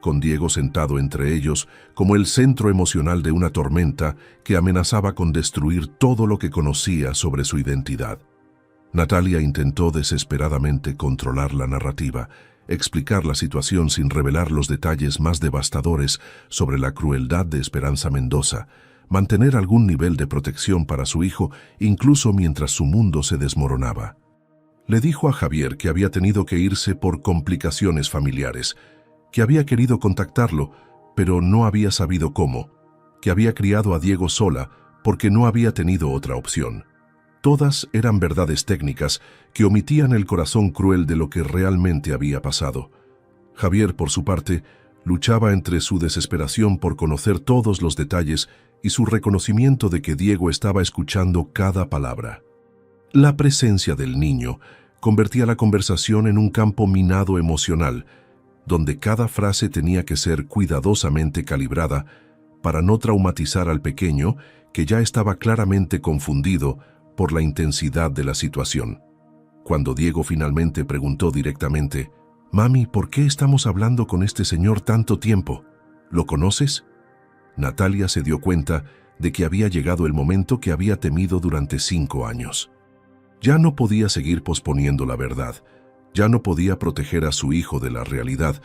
con Diego sentado entre ellos como el centro emocional de una tormenta que amenazaba con destruir todo lo que conocía sobre su identidad. Natalia intentó desesperadamente controlar la narrativa, explicar la situación sin revelar los detalles más devastadores sobre la crueldad de Esperanza Mendoza, mantener algún nivel de protección para su hijo incluso mientras su mundo se desmoronaba. Le dijo a Javier que había tenido que irse por complicaciones familiares, que había querido contactarlo, pero no había sabido cómo, que había criado a Diego sola porque no había tenido otra opción. Todas eran verdades técnicas que omitían el corazón cruel de lo que realmente había pasado. Javier, por su parte, luchaba entre su desesperación por conocer todos los detalles y su reconocimiento de que Diego estaba escuchando cada palabra. La presencia del niño convertía la conversación en un campo minado emocional, donde cada frase tenía que ser cuidadosamente calibrada para no traumatizar al pequeño, que ya estaba claramente confundido por la intensidad de la situación. Cuando Diego finalmente preguntó directamente: «Mami, ¿por qué estamos hablando con este señor tanto tiempo? ¿Lo conoces?», Natalia se dio cuenta de que había llegado el momento que había temido durante 5 años. Ya no podía seguir posponiendo la verdad, ya no podía proteger a su hijo de la realidad,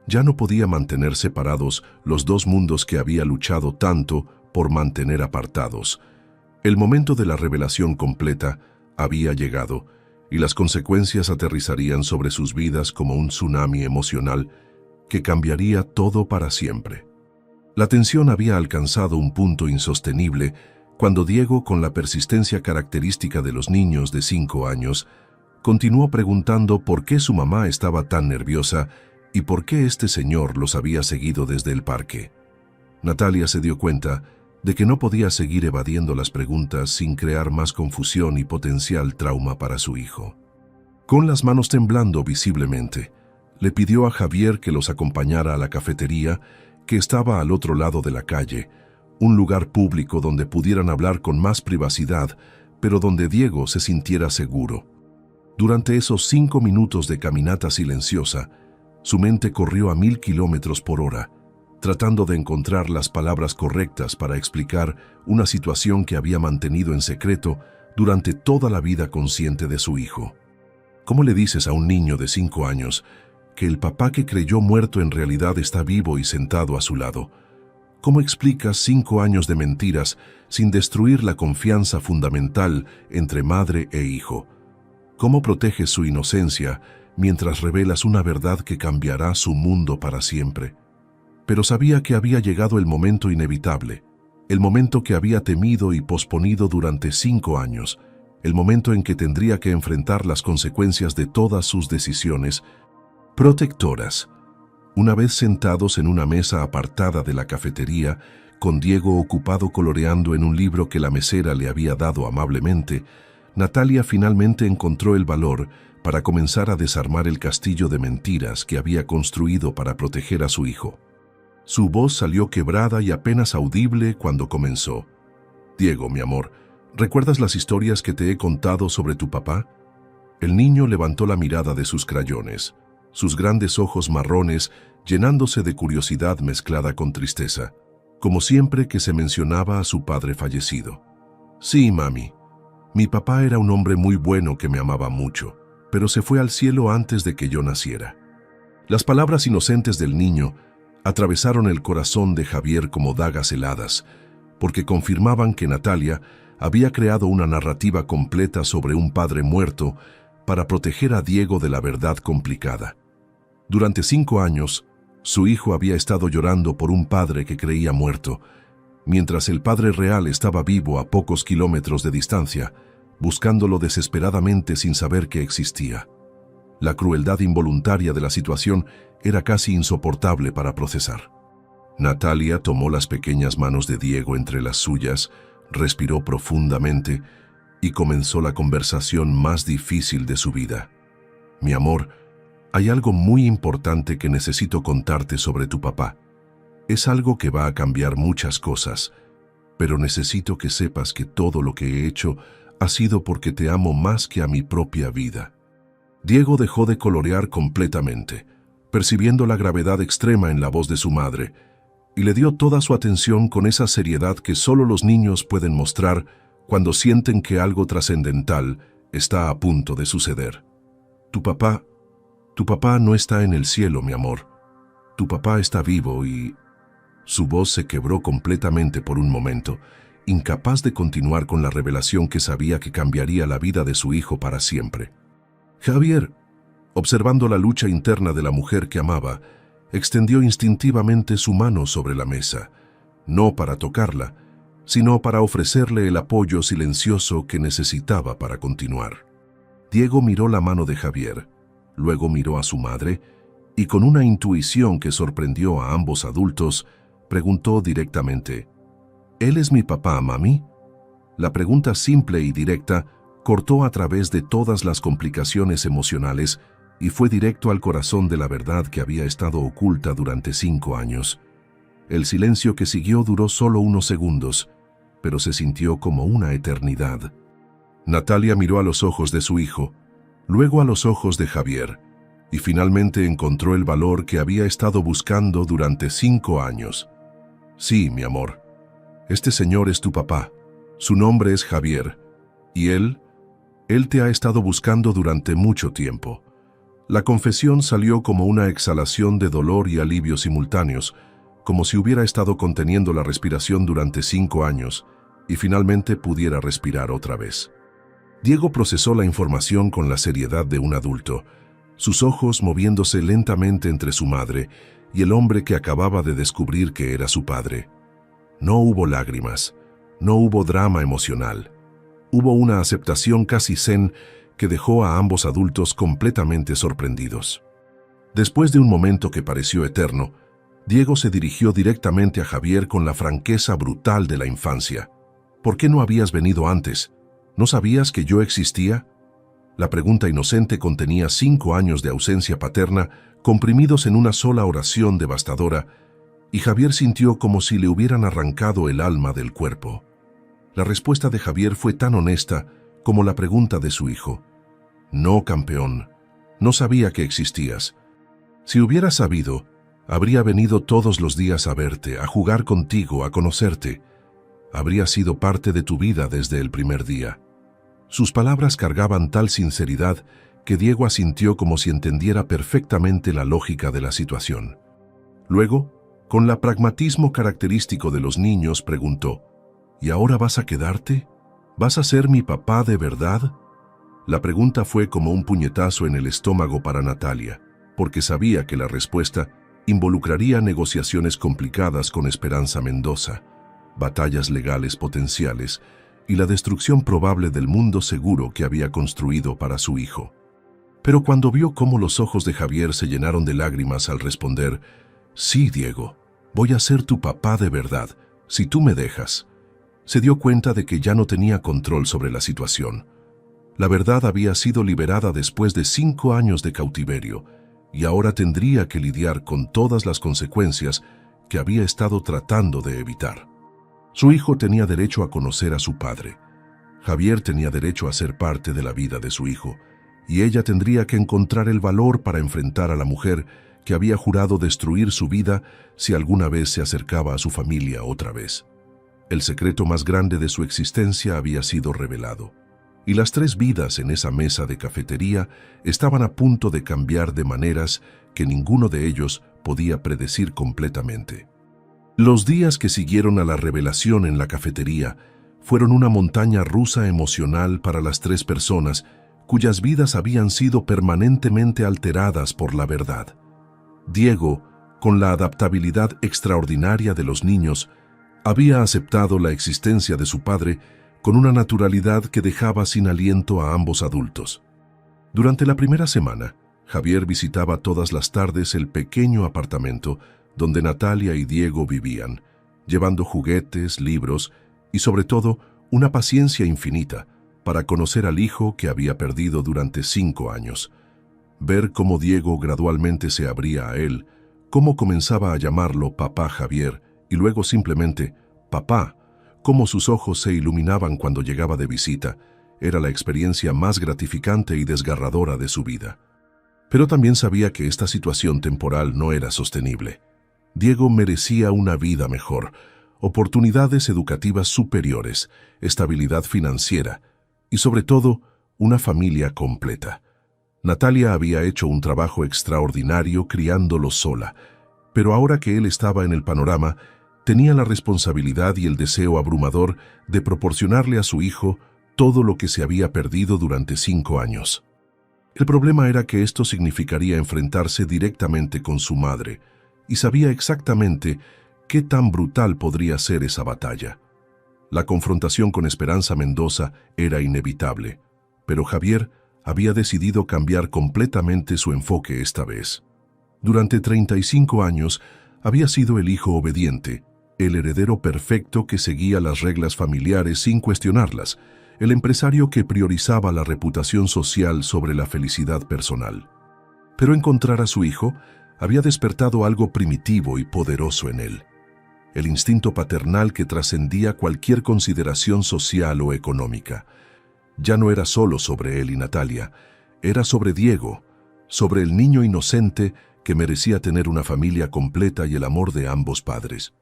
ya no podía mantener separados los dos mundos que había luchado tanto por mantener apartados. El momento de la revelación completa había llegado, y las consecuencias aterrizarían sobre sus vidas como un tsunami emocional que cambiaría todo para siempre. La tensión había alcanzado un punto insostenible cuando Diego, con la persistencia característica de los niños de 5 años, continuó preguntando por qué su mamá estaba tan nerviosa y por qué este señor los había seguido desde el parque. Natalia se dio cuenta de que no podía seguir evadiendo las preguntas sin crear más confusión y potencial trauma para su hijo. Con las manos temblando visiblemente, le pidió a Javier que los acompañara a la cafetería que estaba al otro lado de la calle, un lugar público donde pudieran hablar con más privacidad, pero donde Diego se sintiera seguro. Durante esos 5 minutos de caminata silenciosa, su mente corrió a 1000 kilómetros por hora, tratando de encontrar las palabras correctas para explicar una situación que había mantenido en secreto durante toda la vida consciente de su hijo. ¿Cómo le dices a un niño de 5 años que el papá que creyó muerto en realidad está vivo y sentado a su lado? ¿Cómo explicas 5 años de mentiras sin destruir la confianza fundamental entre madre e hijo? ¿Cómo proteges su inocencia mientras revelas una verdad que cambiará su mundo para siempre? Pero sabía que había llegado el momento inevitable, el momento que había temido y posponido durante 5 años, el momento en que tendría que enfrentar las consecuencias de todas sus decisiones protectoras. Una vez sentados en una mesa apartada de la cafetería, con Diego ocupado coloreando en un libro que la mesera le había dado amablemente, Natalia finalmente encontró el valor para comenzar a desarmar el castillo de mentiras que había construido para proteger a su hijo. Su voz salió quebrada y apenas audible cuando comenzó: «Diego, mi amor, ¿recuerdas las historias que te he contado sobre tu papá?». El niño levantó la mirada de sus crayones, sus grandes ojos marrones llenándose de curiosidad mezclada con tristeza, como siempre que se mencionaba a su padre fallecido. «Sí, mami. Mi papá era un hombre muy bueno que me amaba mucho, pero se fue al cielo antes de que yo naciera». Las palabras inocentes del niño atravesaron el corazón de Javier como dagas heladas, porque confirmaban que Natalia había creado una narrativa completa sobre un padre muerto para proteger a Diego de la verdad complicada. Durante 5 años, su hijo había estado llorando por un padre que creía muerto, mientras el padre real estaba vivo a pocos kilómetros de distancia, buscándolo desesperadamente sin saber que existía. La crueldad involuntaria de la situación era casi insoportable para procesar. Natalia tomó las pequeñas manos de Diego entre las suyas, respiró profundamente y comenzó la conversación más difícil de su vida. «Mi amor, Hay algo muy importante que necesito contarte sobre tu papá. Es algo que va a cambiar muchas cosas, pero necesito que sepas que todo lo que he hecho ha sido porque te amo más que a mi propia vida. Diego dejó de colorear completamente, percibiendo la gravedad extrema en la voz de su madre, y le dio toda su atención con esa seriedad que solo los niños pueden mostrar cuando sienten que algo trascendental está a punto de suceder. Tu papá no está en el cielo, mi amor. Tu papá está vivo y... Su voz se quebró completamente por un momento, incapaz de continuar con la revelación que sabía que cambiaría la vida de su hijo para siempre. Javier, observando la lucha interna de la mujer que amaba, extendió instintivamente su mano sobre la mesa, no para tocarla, sino para ofrecerle el apoyo silencioso que necesitaba para continuar. Diego miró la mano de Javier, luego miró a su madre, y con una intuición que sorprendió a ambos adultos, preguntó directamente, ¿él es mi papá, mami? La pregunta simple y directa cortó a través de todas las complicaciones emocionales y fue directo al corazón de la verdad que había estado oculta durante 5 años. El silencio que siguió duró solo unos segundos, pero se sintió como una eternidad. Natalia miró a los ojos de su hijo, luego a los ojos de Javier, y finalmente encontró el valor que había estado buscando durante 5 años. Sí, mi amor, este señor es tu papá. Su nombre es Javier, y él te ha estado buscando durante mucho tiempo. La confesión salió como una exhalación de dolor y alivio simultáneos, como si hubiera estado conteniendo la respiración durante 5 años, y finalmente pudiera respirar otra vez. Diego procesó la información con la seriedad de un adulto, sus ojos moviéndose lentamente entre su madre y el hombre que acababa de descubrir que era su padre. No hubo lágrimas, no hubo drama emocional. Hubo una aceptación casi zen que dejó a ambos adultos completamente sorprendidos. Después de un momento que pareció eterno, Diego se dirigió directamente a Javier con la franqueza brutal de la infancia. ¿Por qué no habías venido antes? ¿No sabías que yo existía? La pregunta inocente contenía 5 años de ausencia paterna comprimidos en una sola oración devastadora, y Javier sintió como si le hubieran arrancado el alma del cuerpo. La respuesta de Javier fue tan honesta como la pregunta de su hijo. No, campeón, no sabía que existías. Si hubiera sabido, habría venido todos los días a verte, a jugar contigo, a conocerte. Habría sido parte de tu vida desde el primer día. Sus palabras cargaban tal sinceridad que Diego asintió como si entendiera perfectamente la lógica de la situación. Luego, con el pragmatismo característico de los niños, preguntó, ¿y ahora vas a quedarte? ¿Vas a ser mi papá de verdad? La pregunta fue como un puñetazo en el estómago para Natalia, porque sabía que la respuesta involucraría negociaciones complicadas con Esperanza Mendoza, batallas legales potenciales y la destrucción probable del mundo seguro que había construido para su hijo. Pero cuando vio cómo los ojos de Javier se llenaron de lágrimas al responder, «Sí, Diego, voy a ser tu papá de verdad, si tú me dejas», se dio cuenta de que ya no tenía control sobre la situación. La verdad había sido liberada después de 5 años de cautiverio, y ahora tendría que lidiar con todas las consecuencias que había estado tratando de evitar. Su hijo tenía derecho a conocer a su padre. Javier tenía derecho a ser parte de la vida de su hijo, y ella tendría que encontrar el valor para enfrentar a la mujer que había jurado destruir su vida si alguna vez se acercaba a su familia otra vez. El secreto más grande de su existencia había sido revelado, y las 3 vidas en esa mesa de cafetería estaban a punto de cambiar de maneras que ninguno de ellos podía predecir completamente. Los días que siguieron a la revelación en la cafetería fueron una montaña rusa emocional para las 3 personas cuyas vidas habían sido permanentemente alteradas por la verdad. Diego, con la adaptabilidad extraordinaria de los niños, había aceptado la existencia de su padre con una naturalidad que dejaba sin aliento a ambos adultos. Durante la primera semana, Javier visitaba todas las tardes el pequeño apartamento donde Natalia y Diego vivían, llevando juguetes, libros y sobre todo una paciencia infinita para conocer al hijo que había perdido durante 5 años. ver cómo Diego gradualmente se abría a él, cómo comenzaba a llamarlo papá Javier y luego simplemente papá, cómo sus ojos se iluminaban cuando llegaba de visita, era la experiencia más gratificante y desgarradora de su vida. Pero también sabía que esta situación temporal no era sostenible. Diego merecía una vida mejor, oportunidades educativas superiores, estabilidad financiera y, sobre todo, una familia completa. Natalia había hecho un trabajo extraordinario criándolo sola, pero ahora que él estaba en el panorama, tenía la responsabilidad y el deseo abrumador de proporcionarle a su hijo todo lo que se había perdido durante 5 años. El problema era que esto significaría enfrentarse directamente con su madre, y sabía exactamente qué tan brutal podría ser esa batalla. La confrontación con Esperanza Mendoza era inevitable, pero Javier había decidido cambiar completamente su enfoque esta vez. Durante 35 años había sido el hijo obediente, el heredero perfecto que seguía las reglas familiares sin cuestionarlas, el empresario que priorizaba la reputación social sobre la felicidad personal. Pero encontrar a su hijo había despertado algo primitivo y poderoso en él. El instinto paternal que trascendía cualquier consideración social o económica. Ya no era solo sobre él y Natalia, era sobre Diego, sobre el niño inocente que merecía tener una familia completa y el amor de ambos padres.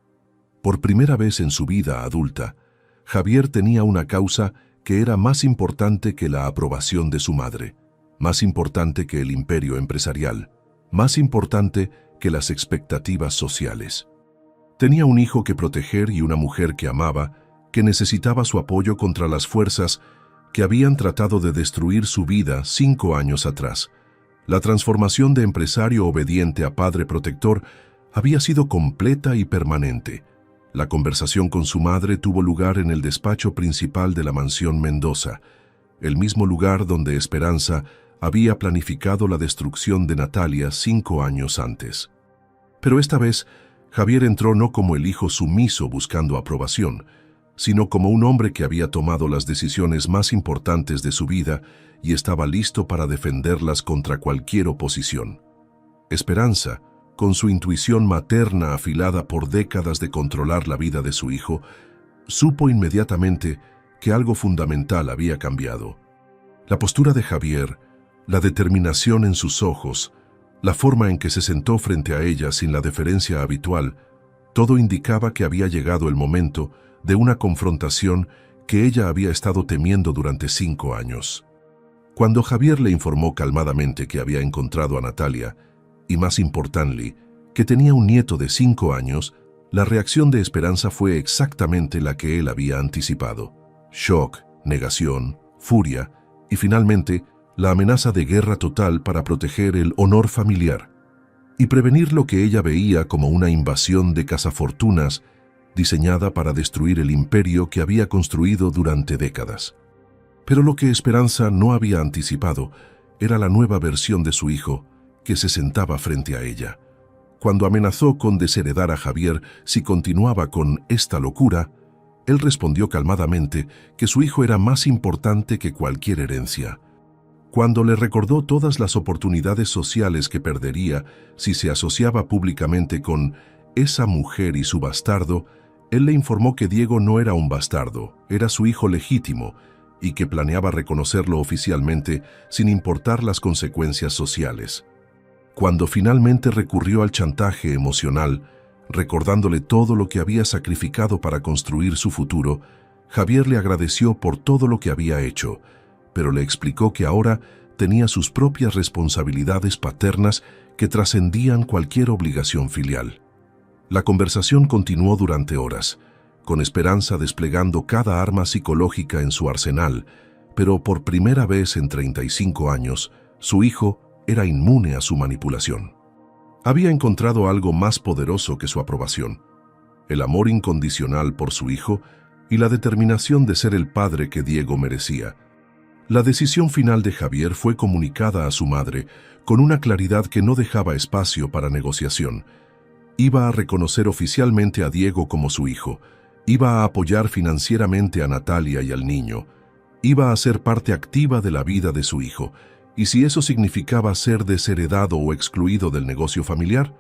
Por primera vez en su vida adulta, Javier tenía una causa que era más importante que la aprobación de su madre, más importante que el imperio empresarial, más importante que las expectativas sociales. Tenía un hijo que proteger y una mujer que amaba, que necesitaba su apoyo contra las fuerzas que habían tratado de destruir su vida 5 años atrás. La transformación de empresario obediente a padre protector había sido completa y permanente. La conversación con su madre tuvo lugar en el despacho principal de la mansión Mendoza, el mismo lugar donde Esperanza había planificado la destrucción de Natalia 5 años antes. Pero esta vez, Javier entró no como el hijo sumiso buscando aprobación, sino como un hombre que había tomado las decisiones más importantes de su vida y estaba listo para defenderlas contra cualquier oposición. Esperanza, con su intuición materna afilada por décadas de controlar la vida de su hijo, supo inmediatamente que algo fundamental había cambiado. La postura de Javier, la determinación en sus ojos, la forma en que se sentó frente a ella sin la deferencia habitual, todo indicaba que había llegado el momento de una confrontación que ella había estado temiendo durante 5 años. Cuando Javier le informó calmadamente que había encontrado a Natalia, y más importante, que tenía un nieto de 5 años, la reacción de Esperanza fue exactamente la que él había anticipado. Shock, negación, furia y finalmente la amenaza de guerra total para proteger el honor familiar y prevenir lo que ella veía como una invasión de cazafortunas diseñada para destruir el imperio que había construido durante décadas. Pero lo que Esperanza no había anticipado era la nueva versión de su hijo que se sentaba frente a ella. Cuando amenazó con desheredar a Javier si continuaba con esta locura, él respondió calmadamente que su hijo era más importante que cualquier herencia. Cuando le recordó todas las oportunidades sociales que perdería si se asociaba públicamente con esa mujer y su bastardo, él le informó que Diego no era un bastardo, era su hijo legítimo y que planeaba reconocerlo oficialmente sin importar las consecuencias sociales. Cuando finalmente recurrió al chantaje emocional, recordándole todo lo que había sacrificado para construir su futuro, Javier le agradeció por todo lo que había hecho, pero le explicó que ahora tenía sus propias responsabilidades paternas que trascendían cualquier obligación filial. La conversación continuó durante horas, con Esperanza desplegando cada arma psicológica en su arsenal, pero por primera vez en 35 años, su hijo era inmune a su manipulación. Había encontrado algo más poderoso que su aprobación, el amor incondicional por su hijo y la determinación de ser el padre que Diego merecía. La decisión final de Javier fue comunicada a su madre con una claridad que no dejaba espacio para negociación. Iba a reconocer oficialmente a Diego como su hijo, iba a apoyar financieramente a Natalia y al niño, iba a ser parte activa de la vida de su hijo, Y si eso significaba ser desheredado o excluido del negocio familiar,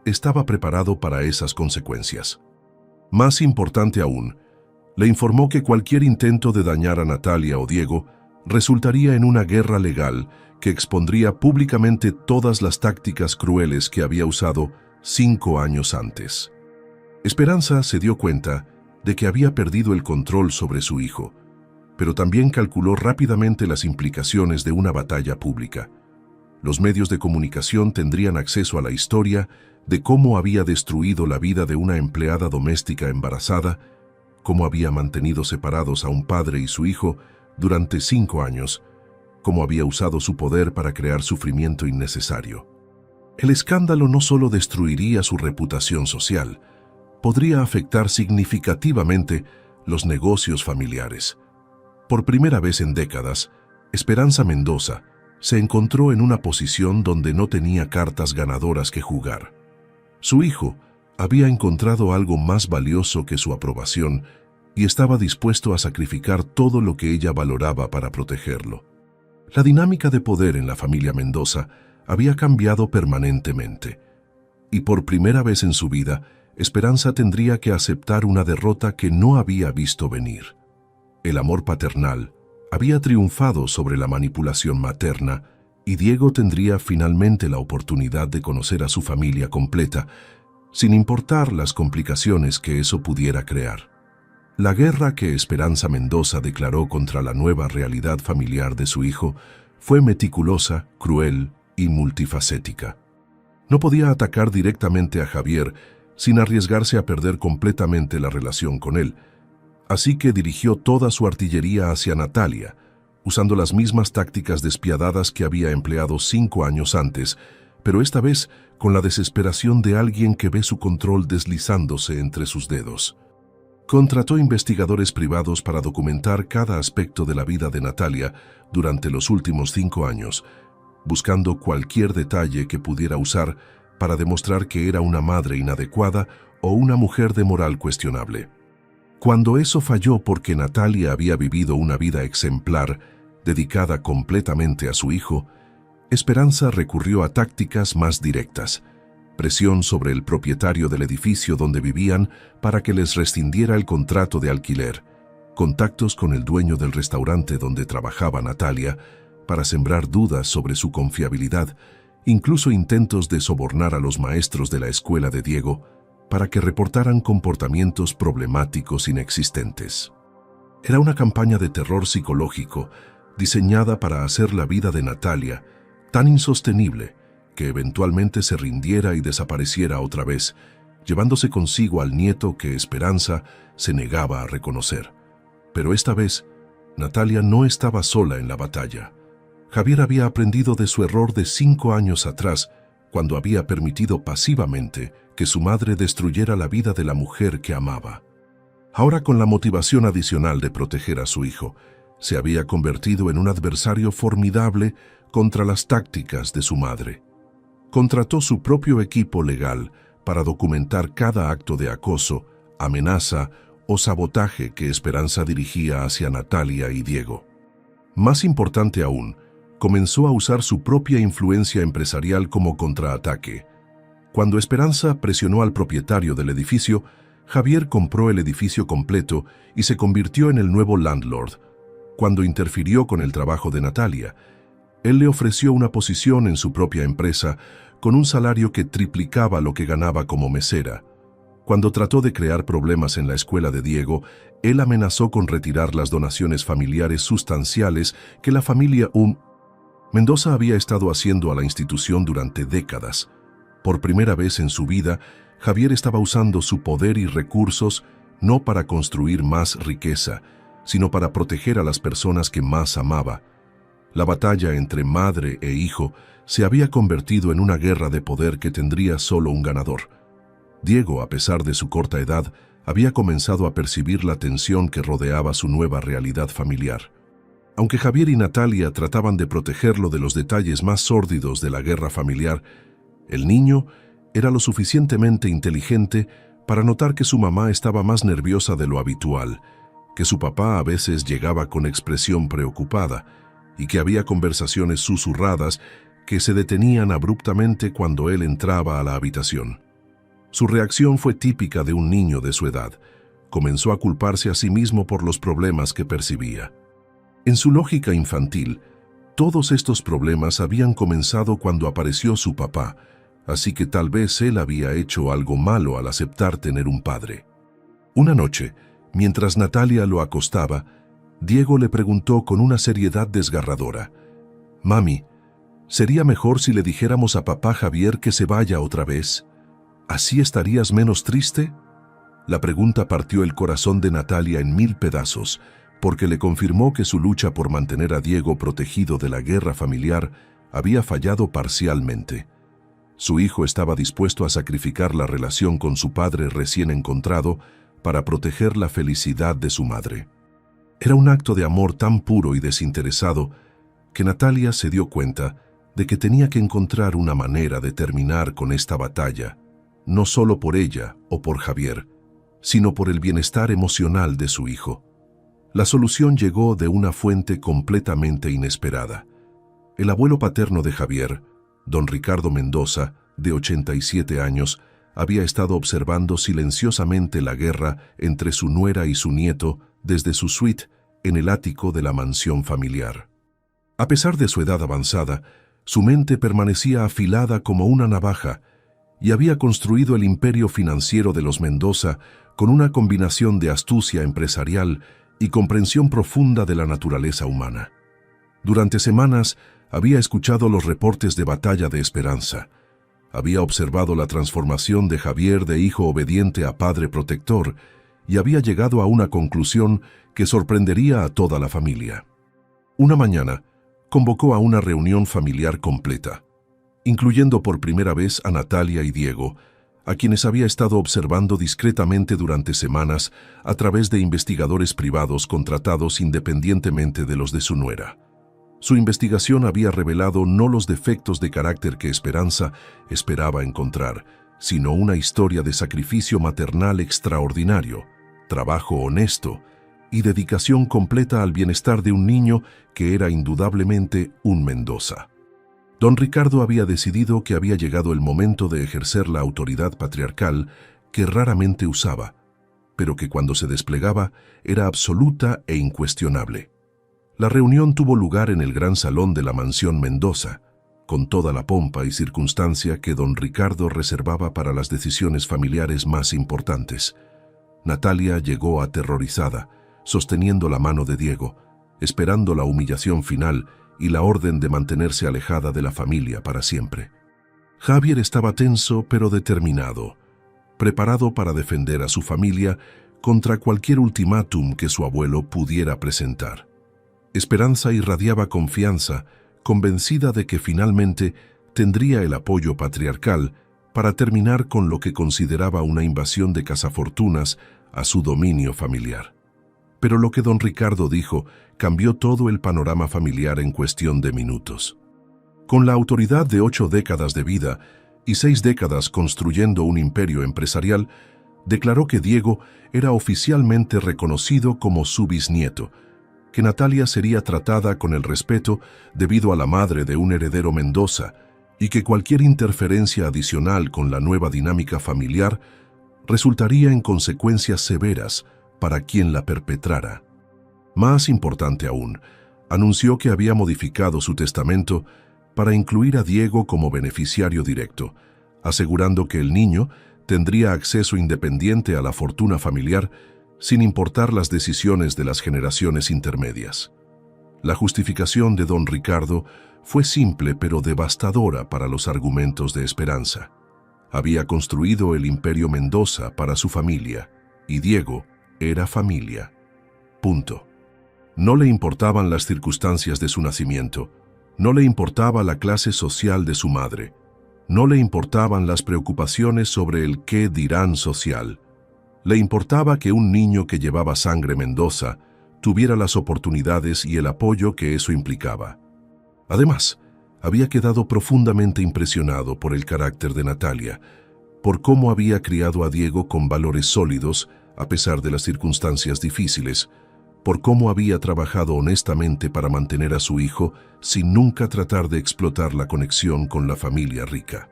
estaba preparado para esas consecuencias. Más importante aún, le informó que cualquier intento de dañar a Natalia o Diego resultaría en una guerra legal que expondría públicamente todas las tácticas crueles que había usado 5 años antes. Esperanza se dio cuenta de que había perdido el control sobre su hijo, pero también calculó rápidamente las implicaciones de una batalla pública. Los medios de comunicación tendrían acceso a la historia de cómo había destruido la vida de una empleada doméstica embarazada, cómo había mantenido separados a un padre y su hijo durante 5 años, cómo había usado su poder para crear sufrimiento innecesario. El escándalo no solo destruiría su reputación social, podría afectar significativamente los negocios familiares. Por primera vez en décadas, Esperanza Mendoza se encontró en una posición donde no tenía cartas ganadoras que jugar. Su hijo había encontrado algo más valioso que su aprobación y estaba dispuesto a sacrificar todo lo que ella valoraba para protegerlo. La dinámica de poder en la familia Mendoza había cambiado permanentemente, y por primera vez en su vida, Esperanza tendría que aceptar una derrota que no había visto venir. El amor paternal había triunfado sobre la manipulación materna y Diego tendría finalmente la oportunidad de conocer a su familia completa, sin importar las complicaciones que eso pudiera crear. La guerra que Esperanza Mendoza declaró contra la nueva realidad familiar de su hijo fue meticulosa, cruel y multifacética. No podía atacar directamente a Javier sin arriesgarse a perder completamente la relación con él, así que dirigió toda su artillería hacia Natalia, usando las mismas tácticas despiadadas que había empleado 5 años antes, pero esta vez con la desesperación de alguien que ve su control deslizándose entre sus dedos. Contrató investigadores privados para documentar cada aspecto de la vida de Natalia durante los últimos 5 años, buscando cualquier detalle que pudiera usar para demostrar que era una madre inadecuada o una mujer de moral cuestionable. Cuando eso falló porque Natalia había vivido una vida exemplar, dedicada completamente a su hijo, Esperanza recurrió a tácticas más directas: presión sobre el propietario del edificio donde vivían para que les rescindiera el contrato de alquiler, contactos con el dueño del restaurante donde trabajaba Natalia para sembrar dudas sobre su confiabilidad, incluso intentos de sobornar a los maestros de la escuela de Diego para que reportaran comportamientos problemáticos inexistentes. Era una campaña de terror psicológico diseñada para hacer la vida de Natalia tan insostenible que eventualmente se rindiera y desapareciera otra vez, llevándose consigo al nieto que Esperanza se negaba a reconocer. Pero esta vez, Natalia no estaba sola en la batalla. Javier había aprendido de su error de 5 años atrás, cuando había permitido pasivamente que su madre destruyera la vida de la mujer que amaba. Ahora, con la motivación adicional de proteger a su hijo, se había convertido en un adversario formidable contra las tácticas de su madre. Contrató su propio equipo legal para documentar cada acto de acoso, amenaza o sabotaje que Esperanza dirigía hacia Natalia y Diego. Más importante aún, comenzó a usar su propia influencia empresarial como contraataque. Cuando Esperanza presionó al propietario del edificio, Javier compró el edificio completo y se convirtió en el nuevo landlord. Cuando interfirió con el trabajo de Natalia, él le ofreció una posición en su propia empresa con un salario que triplicaba lo que ganaba como mesera. Cuando trató de crear problemas en la escuela de Diego, él amenazó con retirar las donaciones familiares sustanciales que la familia Mendoza había estado haciendo a la institución durante décadas. Por primera vez en su vida, Javier estaba usando su poder y recursos no para construir más riqueza, sino para proteger a las personas que más amaba. La batalla entre madre e hijo se había convertido en una guerra de poder que tendría solo un ganador. Diego, a pesar de su corta edad, había comenzado a percibir la tensión que rodeaba su nueva realidad familiar. Aunque Javier y Natalia trataban de protegerlo de los detalles más sórdidos de la guerra familiar, el niño era lo suficientemente inteligente para notar que su mamá estaba más nerviosa de lo habitual, que su papá a veces llegaba con expresión preocupada y que había conversaciones susurradas que se detenían abruptamente cuando él entraba a la habitación. Su reacción fue típica de un niño de su edad. Comenzó a culparse a sí mismo por los problemas que percibía. En su lógica infantil, todos estos problemas habían comenzado cuando apareció su papá, así que tal vez él había hecho algo malo al aceptar tener un padre. Una noche, mientras Natalia lo acostaba, Diego le preguntó con una seriedad desgarradora: «Mami, ¿sería mejor si le dijéramos a papá Javier que se vaya otra vez? ¿Así estarías menos triste?». La pregunta partió el corazón de Natalia en 1000 pedazos, porque le confirmó que su lucha por mantener a Diego protegido de la guerra familiar había fallado parcialmente. Su hijo estaba dispuesto a sacrificar la relación con su padre recién encontrado para proteger la felicidad de su madre. Era un acto de amor tan puro y desinteresado que Natalia se dio cuenta de que tenía que encontrar una manera de terminar con esta batalla, no solo por ella o por Javier, sino por el bienestar emocional de su hijo. La solución llegó de una fuente completamente inesperada. El abuelo paterno de Javier, don Ricardo Mendoza, de 87 años, había estado observando silenciosamente la guerra entre su nuera y su nieto desde su suite en el ático de la mansión familiar. A pesar de su edad avanzada, su mente permanecía afilada como una navaja y había construido el imperio financiero de los Mendoza con una combinación de astucia empresarial y comprensión profunda de la naturaleza humana. Durante semanas había escuchado los reportes de batalla de Esperanza. Había observado la transformación de Javier de hijo obediente a padre protector y había llegado a una conclusión que sorprendería a toda la familia. Una mañana, convocó a una reunión familiar completa, incluyendo por primera vez a Natalia y Diego, a quienes había estado observando discretamente durante semanas a través de investigadores privados contratados independientemente de los de su nuera. Su investigación había revelado no los defectos de carácter que Esperanza esperaba encontrar, sino una historia de sacrificio maternal extraordinario, trabajo honesto y dedicación completa al bienestar de un niño que era indudablemente un Mendoza. Don Ricardo había decidido que había llegado el momento de ejercer la autoridad patriarcal que raramente usaba, pero que cuando se desplegaba era absoluta e incuestionable. La reunión tuvo lugar en el gran salón de la mansión Mendoza, con toda la pompa y circunstancia que don Ricardo reservaba para las decisiones familiares más importantes. Natalia llegó aterrorizada, sosteniendo la mano de Diego, esperando la humillación final y la orden de mantenerse alejada de la familia para siempre. Javier estaba tenso pero determinado, preparado para defender a su familia contra cualquier ultimátum que su abuelo pudiera presentar. Esperanza irradiaba confianza, convencida de que finalmente tendría el apoyo patriarcal para terminar con lo que consideraba una invasión de cazafortunas a su dominio familiar. Pero lo que don Ricardo dijo cambió todo el panorama familiar en cuestión de minutos. Con la autoridad de 8 décadas de vida y 6 décadas construyendo un imperio empresarial, declaró que Diego era oficialmente reconocido como su bisnieto, que Natalia sería tratada con el respeto debido a la madre de un heredero Mendoza y que cualquier interferencia adicional con la nueva dinámica familiar resultaría en consecuencias severas para quien la perpetrara. Más importante aún, anunció que había modificado su testamento para incluir a Diego como beneficiario directo, asegurando que el niño tendría acceso independiente a la fortuna familiar sin importar las decisiones de las generaciones intermedias. La justificación de don Ricardo fue simple pero devastadora para los argumentos de Esperanza. Había construido el imperio Mendoza para su familia, y Diego era familia. Punto. No le importaban las circunstancias de su nacimiento, no le importaba la clase social de su madre, no le importaban las preocupaciones sobre el qué dirán social. Le importaba que un niño que llevaba sangre Mendoza tuviera las oportunidades y el apoyo que eso implicaba. Además, había quedado profundamente impresionado por el carácter de Natalia, por cómo había criado a Diego con valores sólidos a pesar de las circunstancias difíciles, por cómo había trabajado honestamente para mantener a su hijo sin nunca tratar de explotar la conexión con la familia rica.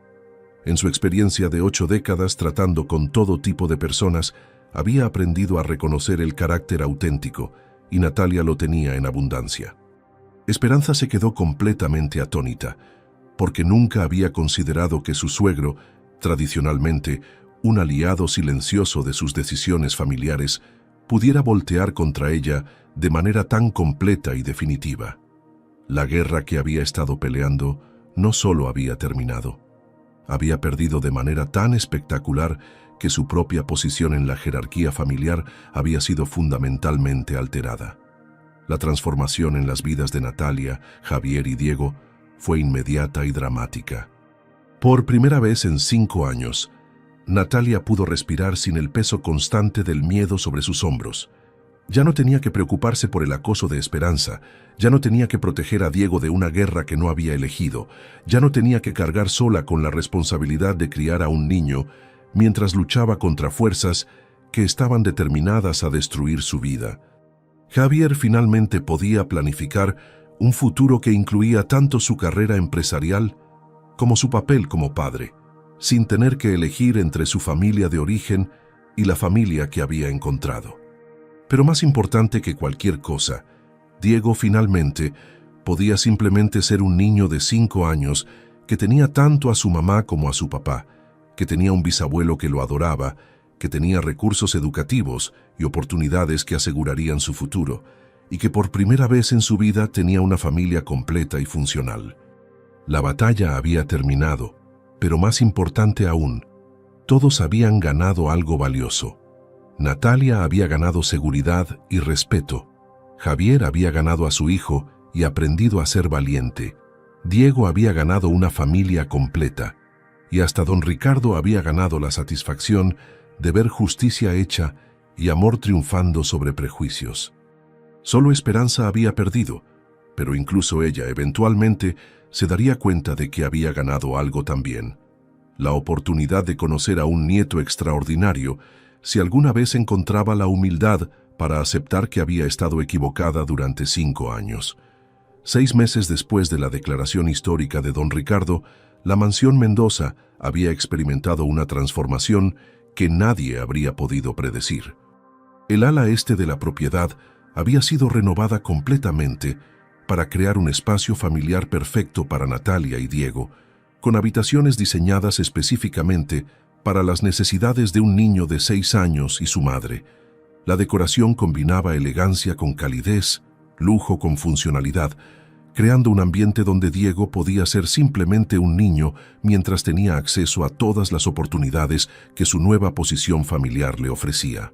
En su experiencia de 8 décadas tratando con todo tipo de personas, había aprendido a reconocer el carácter auténtico, y Natalia lo tenía en abundancia. Esperanza se quedó completamente atónita, porque nunca había considerado que su suegro, tradicionalmente un aliado silencioso de sus decisiones familiares, pudiera voltear contra ella de manera tan completa y definitiva. La guerra que había estado peleando no solo había terminado, había perdido de manera tan espectacular que su propia posición en la jerarquía familiar había sido fundamentalmente alterada. La transformación en las vidas de Natalia, Javier y Diego fue inmediata y dramática. Por primera vez en 5 años, Natalia pudo respirar sin el peso constante del miedo sobre sus hombros. Ya no tenía que preocuparse por el acoso de Esperanza, ya no tenía que proteger a Diego de una guerra que no había elegido, ya no tenía que cargar sola con la responsabilidad de criar a un niño mientras luchaba contra fuerzas que estaban determinadas a destruir su vida. Javier finalmente podía planificar un futuro que incluía tanto su carrera empresarial como su papel como padre, sin tener que elegir entre su familia de origen y la familia que había encontrado. Pero más importante que cualquier cosa, Diego finalmente podía simplemente ser un niño de 5 años que tenía tanto a su mamá como a su papá, que tenía un bisabuelo que lo adoraba, que tenía recursos educativos y oportunidades que asegurarían su futuro, y que por primera vez en su vida tenía una familia completa y funcional. La batalla había terminado, pero más importante aún, todos habían ganado algo valioso. Natalia había ganado seguridad y respeto. Javier había ganado a su hijo y aprendido a ser valiente. Diego había ganado una familia completa. Y hasta don Ricardo había ganado la satisfacción de ver justicia hecha y amor triunfando sobre prejuicios. Solo Esperanza había perdido, pero incluso ella eventualmente se daría cuenta de que había ganado algo también. La oportunidad de conocer a un nieto extraordinario, si alguna vez encontraba la humildad para aceptar que había estado equivocada durante 5 años. 6 meses después de la declaración histórica de don Ricardo, la mansión Mendoza había experimentado una transformación que nadie habría podido predecir. El ala este de la propiedad había sido renovada completamente para crear un espacio familiar perfecto para Natalia y Diego, con habitaciones diseñadas específicamente para las necesidades de un niño de 6 años y su madre. La decoración combinaba elegancia con calidez, lujo con funcionalidad, creando un ambiente donde Diego podía ser simplemente un niño mientras tenía acceso a todas las oportunidades que su nueva posición familiar le ofrecía.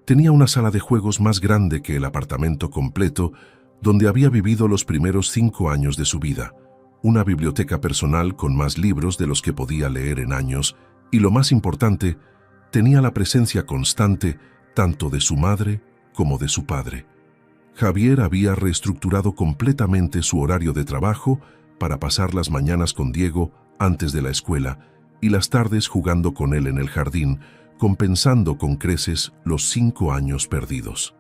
Tenía una sala de juegos más grande que el apartamento completo donde había vivido los primeros 5 años de su vida, una biblioteca personal con más libros de los que podía leer en años, y lo más importante, tenía la presencia constante tanto de su madre como de su padre. Javier había reestructurado completamente su horario de trabajo para pasar las mañanas con Diego antes de la escuela y las tardes jugando con él en el jardín, compensando con creces los 5 años perdidos.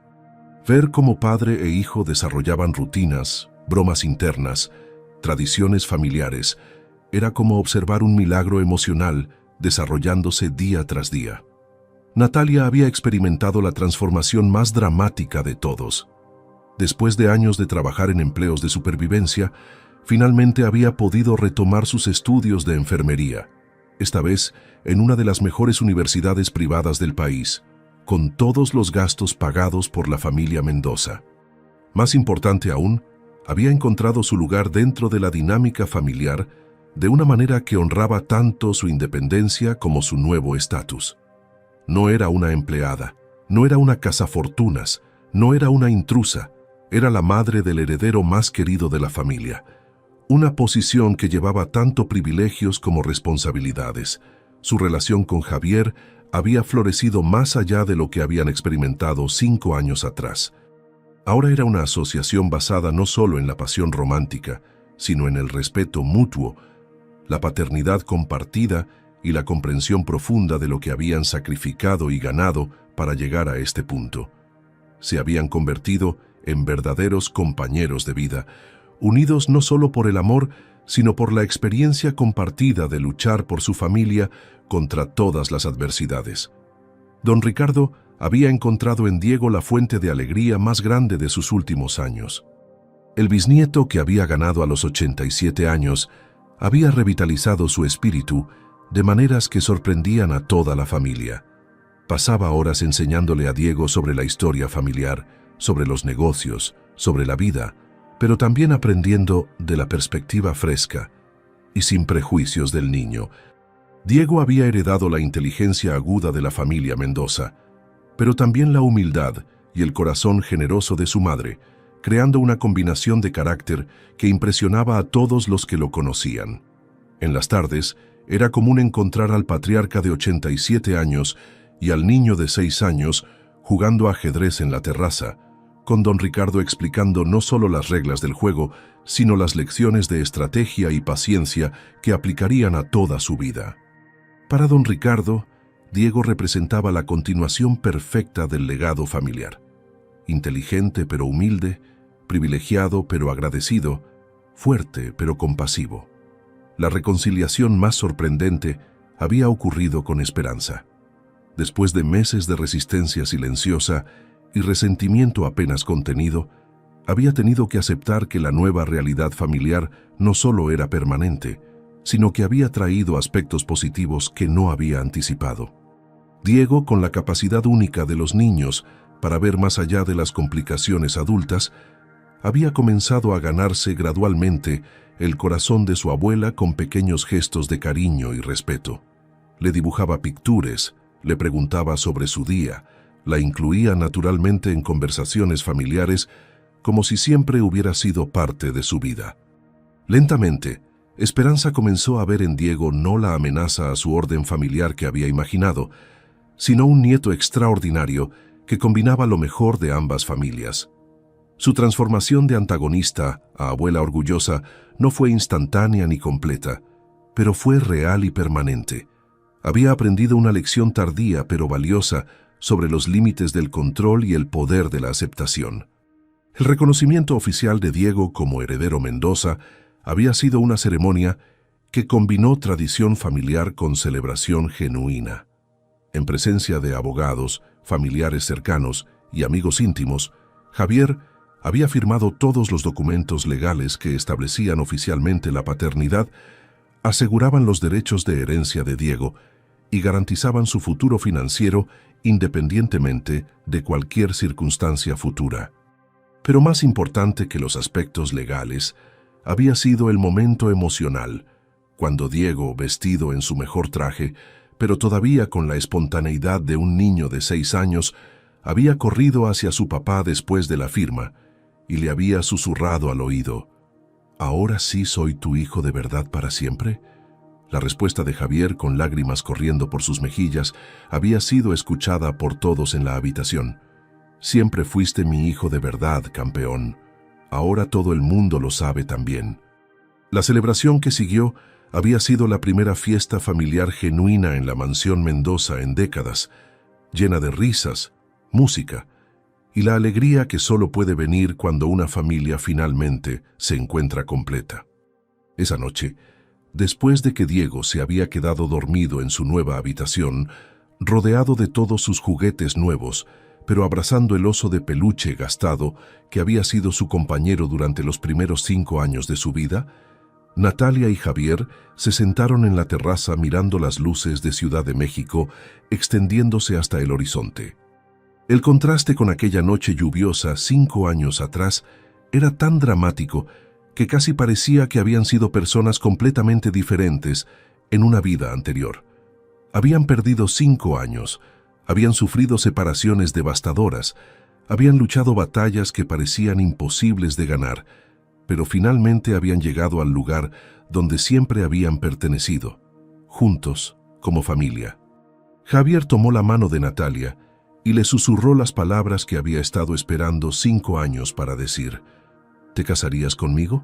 Ver cómo padre e hijo desarrollaban rutinas, bromas internas, tradiciones familiares, era como observar un milagro emocional desarrollándose día tras día. Natalia había experimentado la transformación más dramática de todos. Después de años de trabajar en empleos de supervivencia, finalmente había podido retomar sus estudios de enfermería, esta vez en una de las mejores universidades privadas del país, con todos los gastos pagados por la familia Mendoza. Más importante aún, había encontrado su lugar dentro de la dinámica familiar de una manera que honraba tanto su independencia como su nuevo estatus. No era una empleada, no era una cazafortunas, no era una intrusa, era la madre del heredero más querido de la familia. Una posición que llevaba tanto privilegios como responsabilidades. Su relación con Javier había florecido más allá de lo que habían experimentado 5 años atrás. Ahora era una asociación basada no solo en la pasión romántica, sino en el respeto mutuo, la paternidad compartida y la comprensión profunda de lo que habían sacrificado y ganado para llegar a este punto. se habían convertido en verdaderos compañeros de vida, unidos no solo por el amor, sino por la experiencia compartida de luchar por su familia contra todas las adversidades. Don Ricardo había encontrado en Diego la fuente de alegría más grande de sus últimos años. El bisnieto, que había ganado a los 87 años, había revitalizado su espíritu de maneras que sorprendían a toda la familia. Pasaba horas enseñándole a Diego sobre la historia familiar, sobre los negocios, sobre la vida, pero también aprendiendo de la perspectiva fresca y sin prejuicios del niño. Diego había heredado la inteligencia aguda de la familia Mendoza, pero también la humildad y el corazón generoso de su madre, creando una combinación de carácter que impresionaba a todos los que lo conocían. En las tardes, era común encontrar al patriarca de 87 años y al niño de 6 años jugando ajedrez en la terraza, con don Ricardo explicando no solo las reglas del juego, sino las lecciones de estrategia y paciencia que aplicarían a toda su vida. Para don Ricardo, Diego representaba la continuación perfecta del legado familiar. Inteligente pero humilde, privilegiado pero agradecido, fuerte pero compasivo. La reconciliación más sorprendente había ocurrido con Esperanza. Después de meses de resistencia silenciosa y resentimiento apenas contenido, había tenido que aceptar que la nueva realidad familiar no solo era permanente, sino que había traído aspectos positivos que no había anticipado. Diego, con la capacidad única de los niños para ver más allá de las complicaciones adultas, había comenzado a ganarse gradualmente el corazón de su abuela con pequeños gestos de cariño y respeto. Le dibujaba pictures, le preguntaba sobre su día, la incluía naturalmente en conversaciones familiares como si siempre hubiera sido parte de su vida. Lentamente, Esperanza comenzó a ver en Diego no la amenaza a su orden familiar que había imaginado, sino un nieto extraordinario que combinaba lo mejor de ambas familias. Su transformación de antagonista a abuela orgullosa no fue instantánea ni completa, pero fue real y permanente. Había aprendido una lección tardía pero valiosa sobre los límites del control y el poder de la aceptación. El reconocimiento oficial de Diego como heredero Mendoza había sido una ceremonia que combinó tradición familiar con celebración genuina. En presencia de abogados, familiares cercanos y amigos íntimos, Javier había firmado todos los documentos legales que establecían oficialmente la paternidad, aseguraban los derechos de herencia de Diego y garantizaban su futuro financiero independientemente de cualquier circunstancia futura. Pero más importante que los aspectos legales, había sido el momento emocional, cuando Diego, vestido en su mejor traje, pero todavía con la espontaneidad de un niño de 6 años, había corrido hacia su papá después de la firma y le había susurrado al oído: ¿ahora sí soy tu hijo de verdad para siempre? La respuesta de Javier, con lágrimas corriendo por sus mejillas, había sido escuchada por todos en la habitación. Siempre fuiste mi hijo de verdad, campeón. Ahora todo el mundo lo sabe también. La celebración que siguió había sido la primera fiesta familiar genuina en la mansión Mendoza en décadas, llena de risas, música y la alegría que solo puede venir cuando una familia finalmente se encuentra completa. Esa noche, después de que Diego se había quedado dormido en su nueva habitación, rodeado de todos sus juguetes nuevos, pero abrazando el oso de peluche gastado que había sido su compañero durante los primeros 5 años de su vida, Natalia y Javier se sentaron en la terraza mirando las luces de Ciudad de México extendiéndose hasta el horizonte. El contraste con aquella noche lluviosa 5 años atrás era tan dramático que casi parecía que habían sido personas completamente diferentes en una vida anterior. Habían perdido 5 años, habían sufrido separaciones devastadoras, habían luchado batallas que parecían imposibles de ganar, pero finalmente habían llegado al lugar donde siempre habían pertenecido, juntos, como familia. Javier tomó la mano de Natalia y le susurró las palabras que había estado esperando 5 años para decir: ¿te casarías conmigo?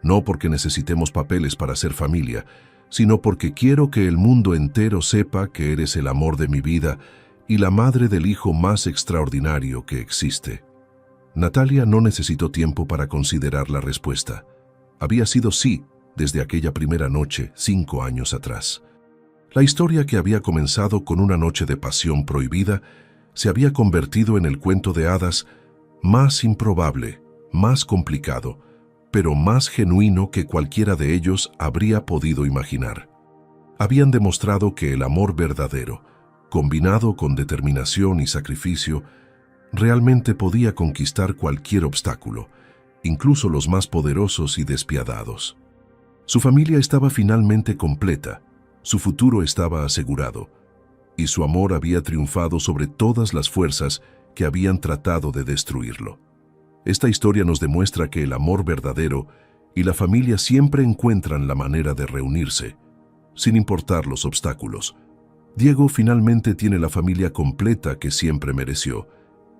No porque necesitemos papeles para ser familia, sino porque quiero que el mundo entero sepa que eres el amor de mi vida, y la madre del hijo más extraordinario que existe. Natalia no necesitó tiempo para considerar la respuesta. Había sido sí desde aquella primera noche, 5 años atrás. La historia que había comenzado con una noche de pasión prohibida se había convertido en el cuento de hadas más improbable, más complicado, pero más genuino que cualquiera de ellos habría podido imaginar. Habían demostrado que el amor verdadero, combinado con determinación y sacrificio, realmente podía conquistar cualquier obstáculo, incluso los más poderosos y despiadados. Su familia estaba finalmente completa, su futuro estaba asegurado, y su amor había triunfado sobre todas las fuerzas que habían tratado de destruirlo. Esta historia nos demuestra que el amor verdadero y la familia siempre encuentran la manera de reunirse, sin importar los obstáculos. Diego finalmente tiene la familia completa que siempre mereció,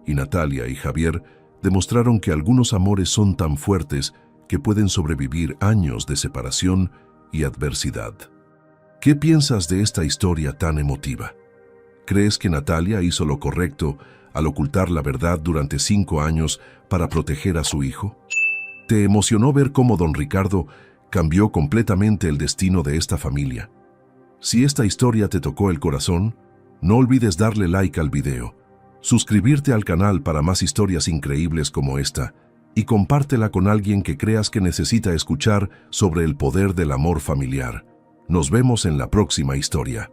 y Natalia y Javier demostraron que algunos amores son tan fuertes que pueden sobrevivir años de separación y adversidad. ¿Qué piensas de esta historia tan emotiva? ¿Crees que Natalia hizo lo correcto al ocultar la verdad durante 5 años para proteger a su hijo? ¿Te emocionó ver cómo don Ricardo cambió completamente el destino de esta familia? Si esta historia te tocó el corazón, no olvides darle like al video, suscribirte al canal para más historias increíbles como esta y compártela con alguien que creas que necesita escuchar sobre el poder del amor familiar. Nos vemos en la próxima historia.